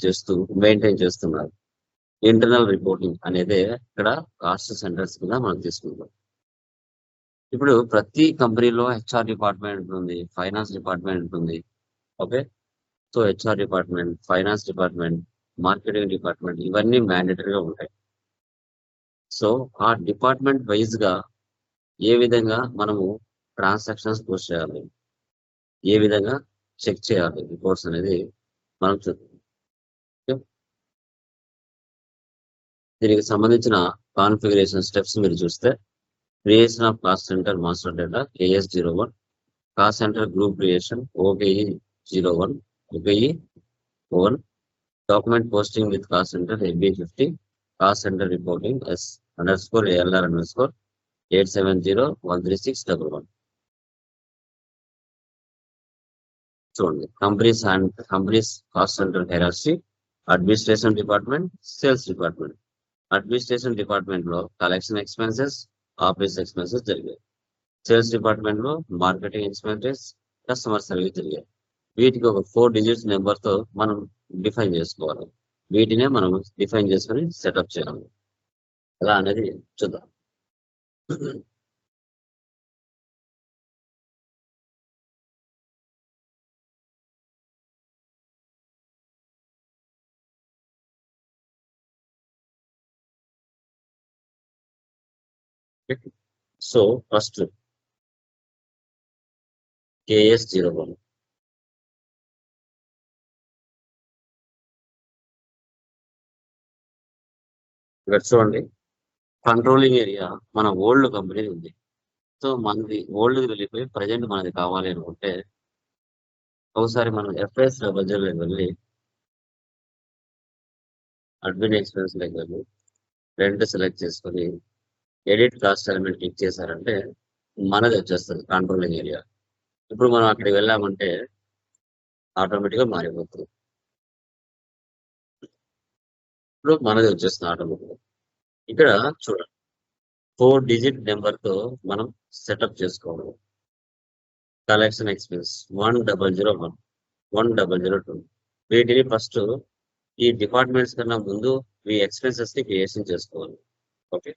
చేస్తూ మెయింటైన్ చేస్తున్నారు. ఇంటర్నల్ రిపోర్టింగ్ అనేది ఇక్కడ కాస్ట్ సెంటర్స్ కింద మనం తీసుకుంటాం. ఇప్పుడు ప్రతి కంపెనీలో హెచ్ఆర్ డిపార్ట్మెంట్ ఉంటుంది, ఫైనాన్స్ డిపార్ట్మెంట్ ఉంటుంది. Okay, so HR department, finance department, marketing department ఇవన్నీ మ్యాండేటరీగా ఉంటాయి. సో ఆ డిపార్ట్మెంట్ వైజ్ గా ఏ విధంగా మనము ట్రాన్సాక్షన్స్ పోస్ట్ చేయాలి, ఏ విధంగా చెక్ చేయాలి రిపోర్ట్స్ అనేది మనం చూద్దాం. దీనికి సంబంధించిన కాన్ఫిగరేషన్ స్టెప్స్ మీరు చూస్తే, creation of cost centre master data KS01, cost centre group creation OKE01, OKE01, document posting with cost centre AB50, cost centre reporting S_ALR_870136111. చూడండి, companies cost centre hierarchy, administration department, sales department. Administration department లో collection expenses, office expenses జరిగాయి. Sales department లో marketing expenses, customer service జరిగాయి. వీటికి ఒక 4 digits number తో మనం define చేసుకోవాలి. వీటినే మనం డిఫైన్ చేసుకుని సెటప్ చేయాలి. ఎలా అనేది చూద్దాం. So first KS01. ఇక్కడ చూడండి, కంట్రోలింగ్ ఏరియా మన ఓల్డ్ కంపెనీ ఉంది. సో మనది ఓల్డ్ వెళ్ళిపోయి ప్రజెంట్ మనది కావాలి అనుకుంటే, ఒకసారి మనం FS బడ్జెట్లోకి వెళ్ళి అడ్మిన్ ఎక్స్పెన్స్ లోకి వెళ్ళి రెంట్ సెలెక్ట్ చేసుకొని ఎడిట్ కాస్ట్ ఎలిమెంట్ క్లిక్ చేశారంటే మనది వచ్చేస్తుంది కంట్రోలింగ్ ఏరియా. ఇప్పుడు మనం అక్కడికి వెళ్ళామంటే ఆటోమేటిక్గా మారిపోతుంది. ఇప్పుడు మనది వచ్చేస్తుంది ఆటోమేటిక్గా. ఇక్కడ చూడండి, 4 డిజిట్ నెంబర్ తో మనం సెటప్ చేసుకోవాలి. Collection expense 1001, 1002. వీటిని ఫస్ట్ ఈ డిపార్ట్మెంట్స్ కన్నా ముందు ఈ ఎక్స్పెన్సెస్ ని క్రియేషన్ చేసుకోవాలి. ఓకే,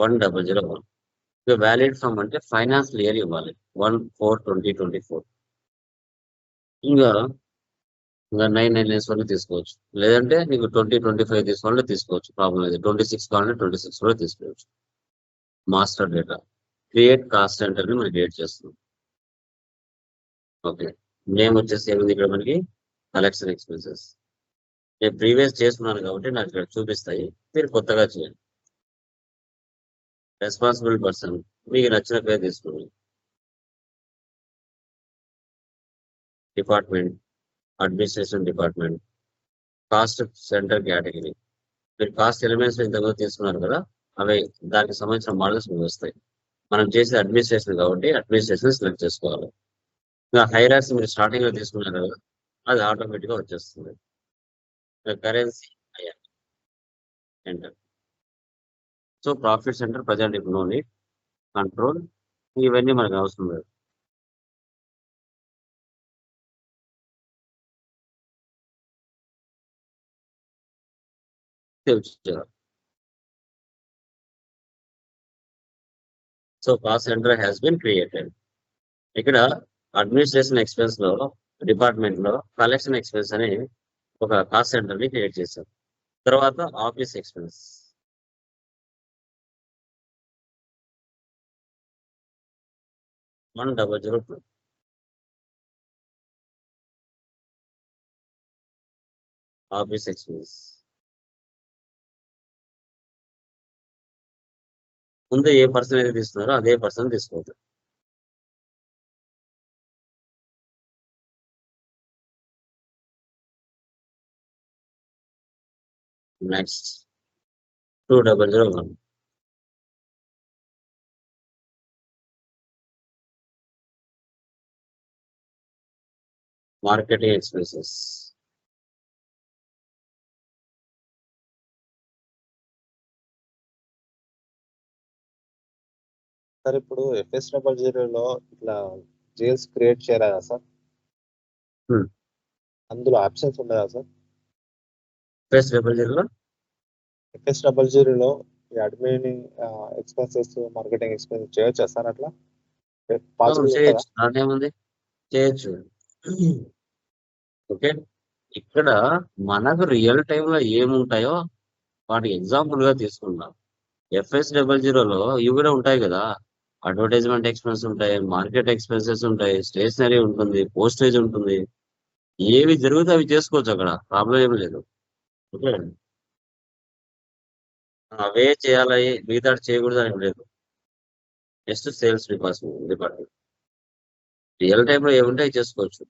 1001. ఇక వ్యాలిడ్ ఫ్రమ్ అంటే ఫైనాన్షియల్ ఇయర్ ఇవ్వాలి, 1/4/2024. ఇంకా 9 వరకు తీసుకోవచ్చు, లేదంటే నీకు 2025 తీసుకోవాలంటే తీసుకోవచ్చు, ప్రాబ్లం లేదు. 26 కావాలంటే 26 కూడా తీసుకోవచ్చు. Master data create cost centre ని మనం క్రియేట్ చేస్తున్నాం. ఓకే, నేమ్ వచ్చేసి ఏముంది ఇక్కడ మనకి కలెక్షన్ ఎక్స్పెన్సెస్. నేను ప్రీవియస్ చేసుకున్నాను కాబట్టి నాకు ఇక్కడ చూపిస్తాయి, మీరు కొత్తగా చేయండి. రెస్పాన్సిబుల్ పర్సన్ మీకు నచ్చిన పేరు తీసుకోండి. Department administration department, cost centre category. మీరు కాస్ట్ ఎలిమెంట్స్ ఇంతకుముందు తీసుకున్నారు కదా, అవి దానికి సంబంధించిన మోడల్స్ మీకు వస్తాయి. మనం చేసే అడ్మినిస్ట్రేషన్ కాబట్టి అడ్మినిస్ట్రేషన్ సెలెక్ట్ చేసుకోవాలి. ఇంకా హైరార్కీ మీరు స్టార్టింగ్ లో తీసుకున్నారు కదా, అది ఆటోమేటిక్ గా వచ్చేస్తుంది. Currency enter. So profit centre present ఇప్పుడు నో నీడ్, కంట్రోల్, ఇవన్నీ మనకు అవసరం లేదు. So cost centre has been created. ఇక్కడ అడ్మినిస్ట్రేషన్ ఎక్స్పెన్స్ లో డిపార్ట్మెంట్ లో కలెక్షన్ ఎక్స్పెన్స్ అని ఒక కాస్ట్ సెంటర్ ని క్రియేట్ చేశాం. తర్వాత ఆఫీస్ ఎక్స్పెన్స్, 1002 ఆఫీస్ ఎక్స్పెన్స్. ముందు ఏ పర్సన్ అయితే తీసుకున్నారో అదే పర్సన్ తీసుకోవద్దు. Next 2001 marketing expenses.
సార్ ఇప్పుడు FS00లో ఇట్లా జైల్స్ క్రియేట్ చేయలేదా సార్?
Hmm.
అందులో ఆప్షన్స్ ఉండదా సార్?
FS00లో
FS00లో ఈ అడ్మిన్ ఎక్స్పెన్సెస్, మార్కెటింగ్ ఎక్స్పెన్సెస్ చేయొచ్చా సార్ అట్లా? పాసిబుల్
చేయొచ్చు, దాంట్లో చేయొచ్చు. ఓకే, ఇక్కడ మనకు రియల్ టైంలో ఏముంటాయో వాటి ఎగ్జాంపుల్ గా తీసుకుందాం. FS00లో ఇవి కూడా ఉంటాయి కదా, అడ్వర్టైజ్మెంట్ ఎక్స్పెన్స్ ఉంటాయి, మార్కెట్ ఎక్స్పెన్సెస్ ఉంటాయి, స్టేషనరీ ఉంటుంది, పోస్టేజ్ ఉంటుంది. ఏవి జరిగితే అవి చేసుకోవచ్చు, అక్కడ ప్రాబ్లం ఏమి లేదు. ఓకే, అవే చేయాలి మిగతా చేయకూడదు అని లేదు. జస్ట్ సేల్స్ డిపార్ట్మెంట్ రియల్ టైంలో ఏముంటే అవి చేసుకోవచ్చు.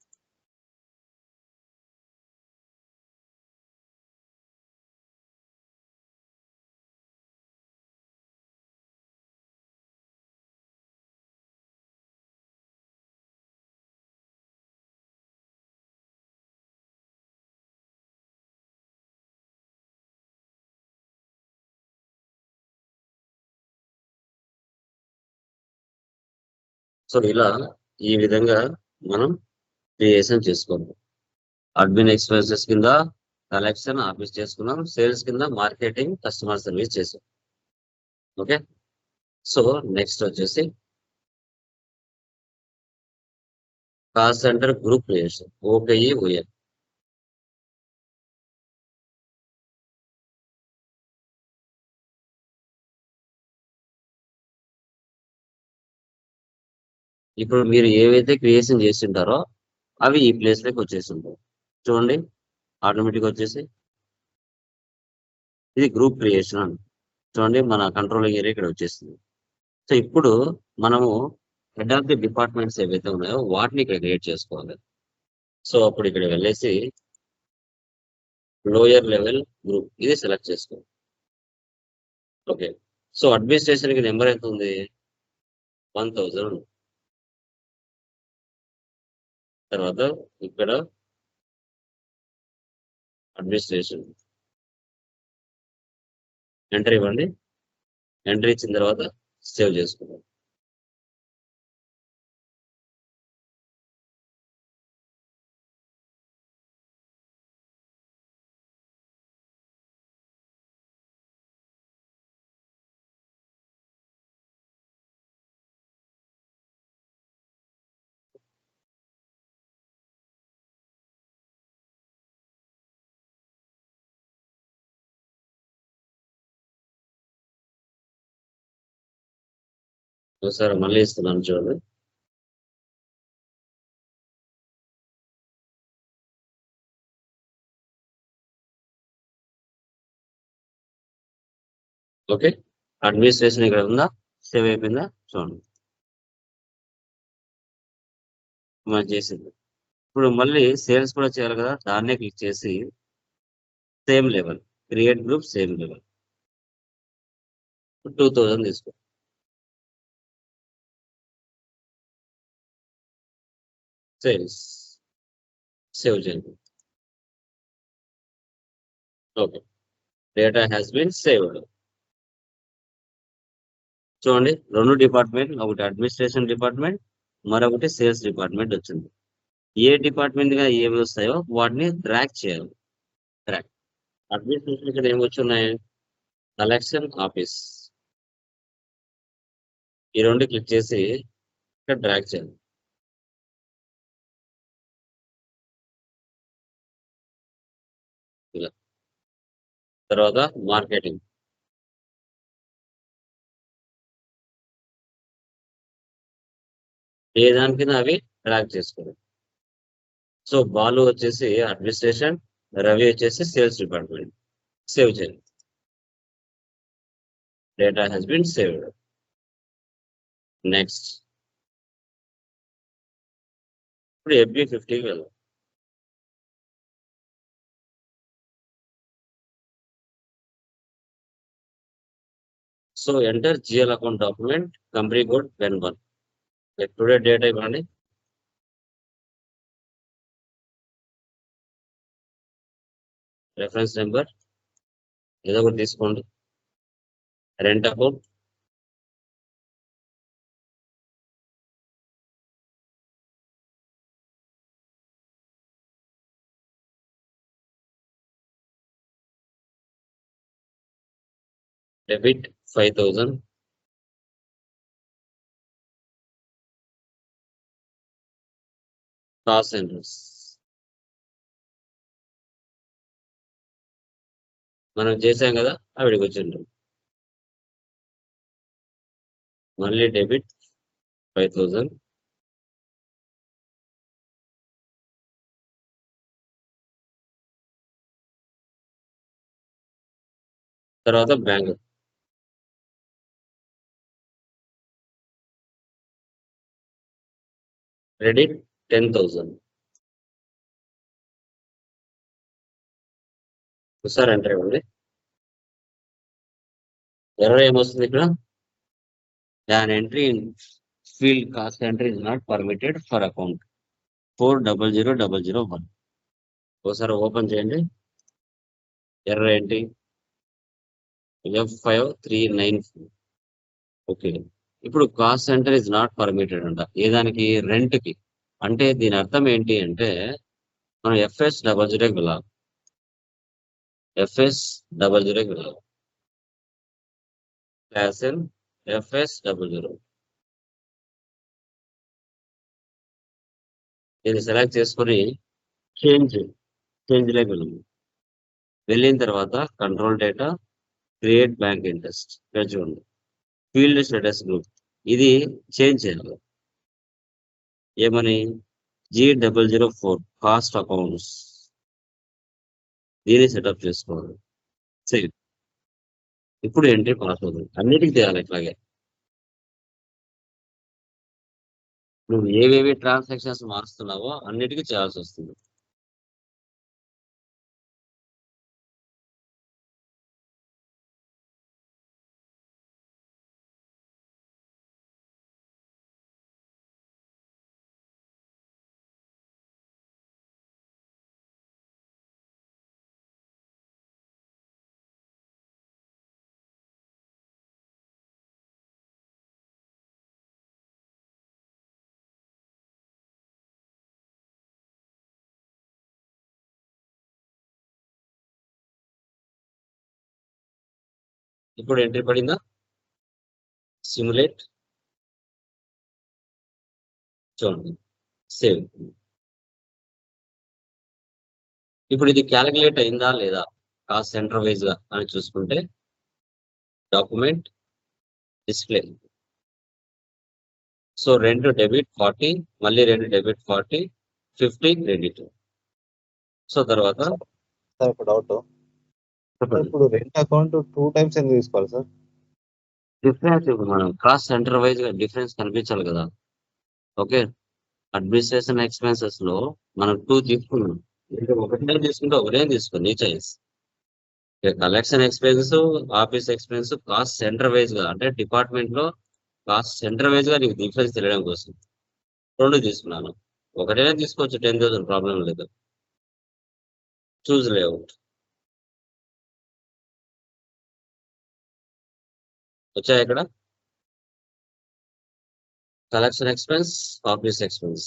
సో ఇలా ఈ విధంగా మనం క్రియేషన్ చేసుకోవాలి. అడ్మిన్ ఎక్స్పెన్సెస్ కింద కలెక్షన్ ఆఫీస్ చేసుకున్నాం, సేల్స్ కింద మార్కెటింగ్ కస్టమర్ సర్వీస్ చేసాం. ఓకే, సో నెక్స్ట్ వచ్చేసి cost centre group creation, OKE OM. ఇప్పుడు మీరు ఏవైతే క్రియేషన్ చేసింటారో అవి ఈ ప్లేస్ లోకి వచ్చేసింటారు. చూడండి, ఆటోమేటిక్ వచ్చేసి ఇది గ్రూప్ క్రియేషన్ అని చూడండి, మన కంట్రోలింగ్ ఏరియా ఇక్కడ వచ్చేసింది. సో ఇప్పుడు మనము హెడ్ ఆఫ్ ది డిపార్ట్మెంట్స్ ఏవైతే ఉన్నాయో వాటిని ఇక్కడ క్రియేట్ చేసుకోవాలి. సో అప్పుడు ఇక్కడ వెళ్ళేసి లోయర్ లెవెల్ గ్రూప్ ఇది సెలెక్ట్ చేసుకోండి. ఓకే, సో అడ్మినిస్ట్రేషన్ కి నెంబర్ ఎంత ఉంది? 1000. తర్వాత ఇక్కడ అడ్మినిస్ట్రేషన్ ఎంట్రీ ఇవ్వండి. ఎంట్రీ ఇచ్చిన తర్వాత సేవ్ చేసుకుందాం. ఒకసారి మళ్ళీ ఇస్తున్నాను చూడండి. ఓకే, అడ్మినిస్ట్రేషన్ ఇక్కడ ఉందా, సేవ్ అయిపోయిందా చూడండి, మనం చేసింది. ఇప్పుడు మళ్ళీ సేల్స్ కూడా చేయాలి కదా, దాన్నే క్లిక్ చేసి same level create group same level 2000 తీసుకో. సేల్స్ సేవ్ చేయండి. Okay, data has been saved. చూడండి, 2 డిపార్ట్మెంట్, ఒకటి అడ్మినిస్ట్రేషన్ డిపార్ట్మెంట్, మరొకటి సేల్స్ డిపార్ట్మెంట్ వచ్చింది. ఏ డిపార్ట్మెంట్ గా ఏమి వస్తాయో వాటిని ట్రాక్ చేయాలి. ట్రాక్ అడ్మినిస్ట్రేషన్ ఇక్కడ ఏమి వచ్చున్నాయి, కలెక్షన్ ఆఫీస్, ఈ 2 క్లిక్ చేసి ఇక్కడ డ్రాగ్ చేయాలి. ఇలా తర్వాత మార్కెటింగ్, ఏ దాని కింద అవి ట్రాక్ చేసుకోవాలి. సో బాలు వచ్చేసి అడ్మినిస్ట్రేషన్, రవి వచ్చేసి సేల్స్ డిపార్ట్మెంట్. సేవ్ చేయండి. Data has been saved. Next ఇప్పుడు FB 50కి వెళ్దాం. So enter GL account document, company code PEN1. Today date ఇవ్వండి. రెఫరెన్స్ నెంబర్ ఏదో ఒకటి తీసుకోండి. Rent account, debit 5000, cost centres మనం చేసాం కదా, అవిడికి వచ్చింది. మళ్ళీ డెబిట్ 5000, తర్వాత బ్యాంక్ క్రెడిట్ 10,000. ఒకసారి ఎంటర్ ఇవ్వండి. ఎర్రర్ ఏమొస్తుంది ఇక్కడ? దాని entry in field cost entry is not permitted for account 400001. ఒకసారి ఓపెన్ చేయండి. ఎర్రర్ ఏంటి? F5394. ఓకే, ఇప్పుడు cost centre is not permitted అంట. ఏదానికి? రెంట్ కి. అంటే దీని అర్థం ఏంటి అంటే మనం FS00కి వెళ్ళాలి. FS00కి వెళ్ళాలి. Class in FS00. దీన్ని సెలెక్ట్ చేసుకొని చేంజ్ లోకి వెళ్ళాము. వెళ్ళిన తర్వాత control data, create bank interest. ఇక్కడ చూడండి, ఫీల్డ్ స్టేటస్ గ్రూప్ ఇది చేంజ్ చేయాలి. ఏమని? G004 cost accounts. దీన్ని సెటప్ చేసుకోవాలి. సేవ్. ఇప్పుడు ఎంట్రీ పాస్ అవుతుంది. అన్నిటికీ చేయాలి ఇట్లాగే. నువ్వు ఏవేవి ట్రాన్సాక్షన్స్ మారుస్తున్నావో అన్నిటికీ చేయాల్సి వస్తుంది. ఇప్పుడు ఎంట్రీ పడిందా? సిమ్యులేట్ చూడండి, సేవ్. ఇప్పుడు ఇది క్యాలిక్యులేట్ అయిందా లేదా కాస్ట్ సెంటర్ వైజ్ గా అని చూసుకుంటే డాక్యుమెంట్ డిస్ప్లే. సో 2 డెబిట్ 40, మళ్ళీ 2 డెబిట్ 40, 50 క్రెడిట్. సో తర్వాత
సార్ ఒక డౌట్. ఇప్పుడు రెంట్ అకౌంట్ 2 టైమ్స్ ఎందుకు తీసుకోవాలి సార్?
డిఫరెన్స్ మనం కాస్ట్ సెంటర్ వైజ్ గా డిఫరెన్స్ కనిపించాలి కదా. ఓకే, అడ్మినిస్ట్రేషన్ ఎక్స్పెన్సెస్ లో మనం 2 తీసుకున్నాం. ఒకటే తీసుకుంటే ఒకటే తీసుకోండి, నీ choice. Collection expense, office expense, cost centre wise గా అంటే డిపార్ట్మెంట్ లో కాస్ట్ సెంటర్ వైజ్ గా నీకు డిఫరెన్స్ తెలియడం కోసం 2 తీసుకున్నాను. ఒకటైనా తీసుకోవచ్చు, 10,000 ప్రాబ్లం లేదు. చూజ్ లేఅవుట్ వచ్చాయి ఇక్కడ. Collection expense, office expense.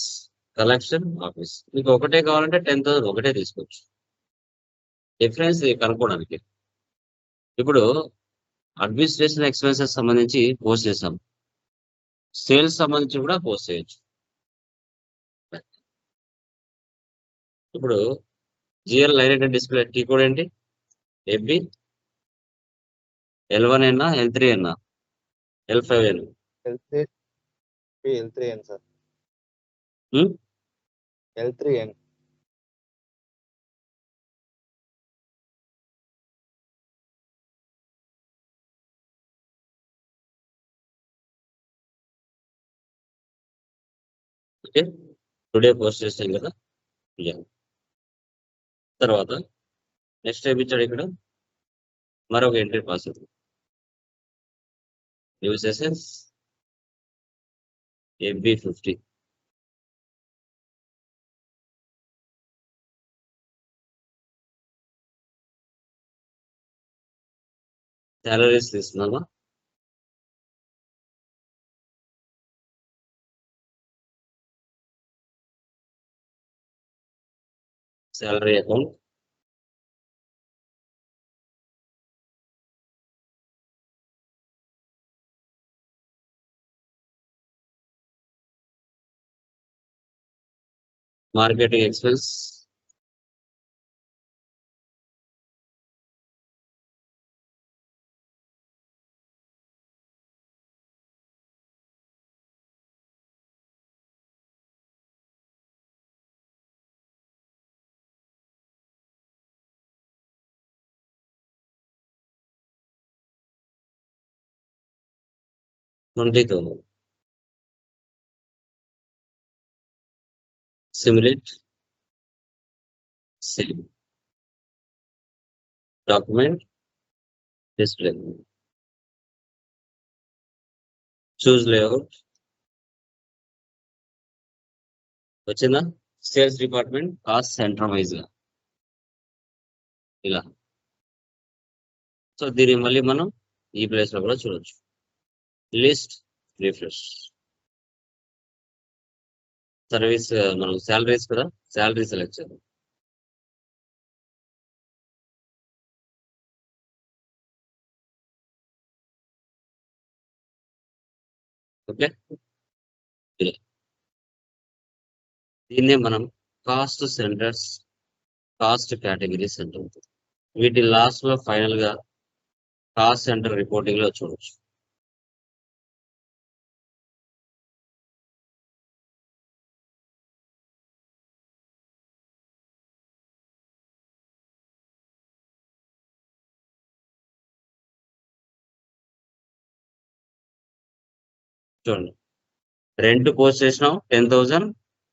Collection, office. మీకు ఒకటే కావాలంటే 10,000 ఒకటే తీసుకోవచ్చు. డిఫరెన్స్ కనుక్కోవడానికి. ఇప్పుడు అడ్మినిస్ట్రేషన్ ఎక్స్పెన్సెస్ సంబంధించి పోస్ట్ చేసాం, సేల్స్ సంబంధించి కూడా పోస్ట్ చేయొచ్చు. ఇప్పుడు GL line display T code ఏంటి? FB L1 అయినా L3 అయినా L5 అయినా
L3 L3 sir. L3N.
Okay, today post చేసాం కదా. తర్వాత నెక్స్ట్ టైం ఇచ్చాడు ఇక్కడ మరొక entry pass new sessions FB50. Salaries తీసుకున్నామా? Salary account, marketing expense, $20,000. Simulate, save, document, display, choose layout. వచ్చిందా? Sales department cost centre wise గా ఇలా. సో దీన్ని మళ్ళీ మనం ఈ ప్లేస్ లో కూడా చూడొచ్చు. List, refresh. సర్వీస్ మనం శాలరీస్ కదా, శాలరీ సెలెక్ట్ చేద్దాం. ఓకే, దీన్నే మనం కాస్ట్ సెంటర్స్, కాస్ట్ కేటగిరీస్ అంటాం. వీటి లాస్ట్ లో ఫైనల్ గా కాస్ట్ సెంటర్ రిపోర్టింగ్ లో చూడొచ్చు. చూడండి, రెంట్ పోస్ట్ చేసినాం 10,000,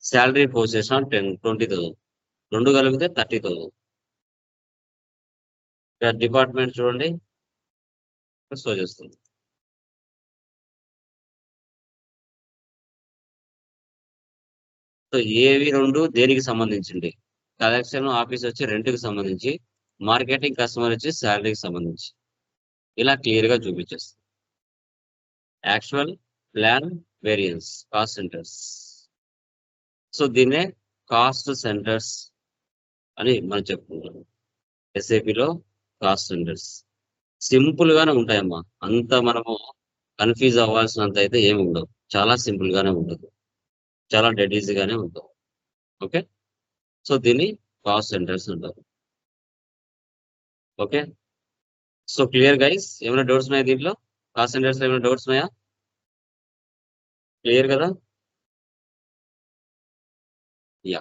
శాలరీ పోస్ట్ చేసినాం 20,000, రెండు కలిపితే 30,000. డిపార్ట్మెంట్ చూడండి షో చేస్తుంది. సో ఏవి రెండు దేనికి సంబంధించింది? కలెక్షన్ ఆఫీస్ వచ్చి రెంట్కి సంబంధించి, మార్కెటింగ్ కస్టమర్ వచ్చి శాలరీకి సంబంధించి. ఇలా క్లియర్ గా చూపించేస్తుంది. Actual, plan, variance, cost centres. So దీన్నే కాస్ట్ సెంటర్స్ అని మనం చెప్పుకుంటాం. SAPలో కాస్ట్ సెంటర్స్ సింపుల్ గానే ఉంటాయమ్మా. అంత మనము కన్ఫ్యూజ్ అవ్వాల్సినంత అయితే ఏమి ఉండవు. చాలా సింపుల్ గానే ఉంటుంది, చాలా డెడ్ ఈజీ గానే ఉంటుంది. ఓకే, సో దీన్ని కాస్ట్ సెంటర్స్ అంటారు. Okay, so clear guys. ఏమైనా డౌట్స్ ఉన్నాయా దీంట్లో? కాస్ట్ సెంటర్స్ ఏమైనా డౌట్స్ ఉన్నాయా? క్లియర్ కదా? యా,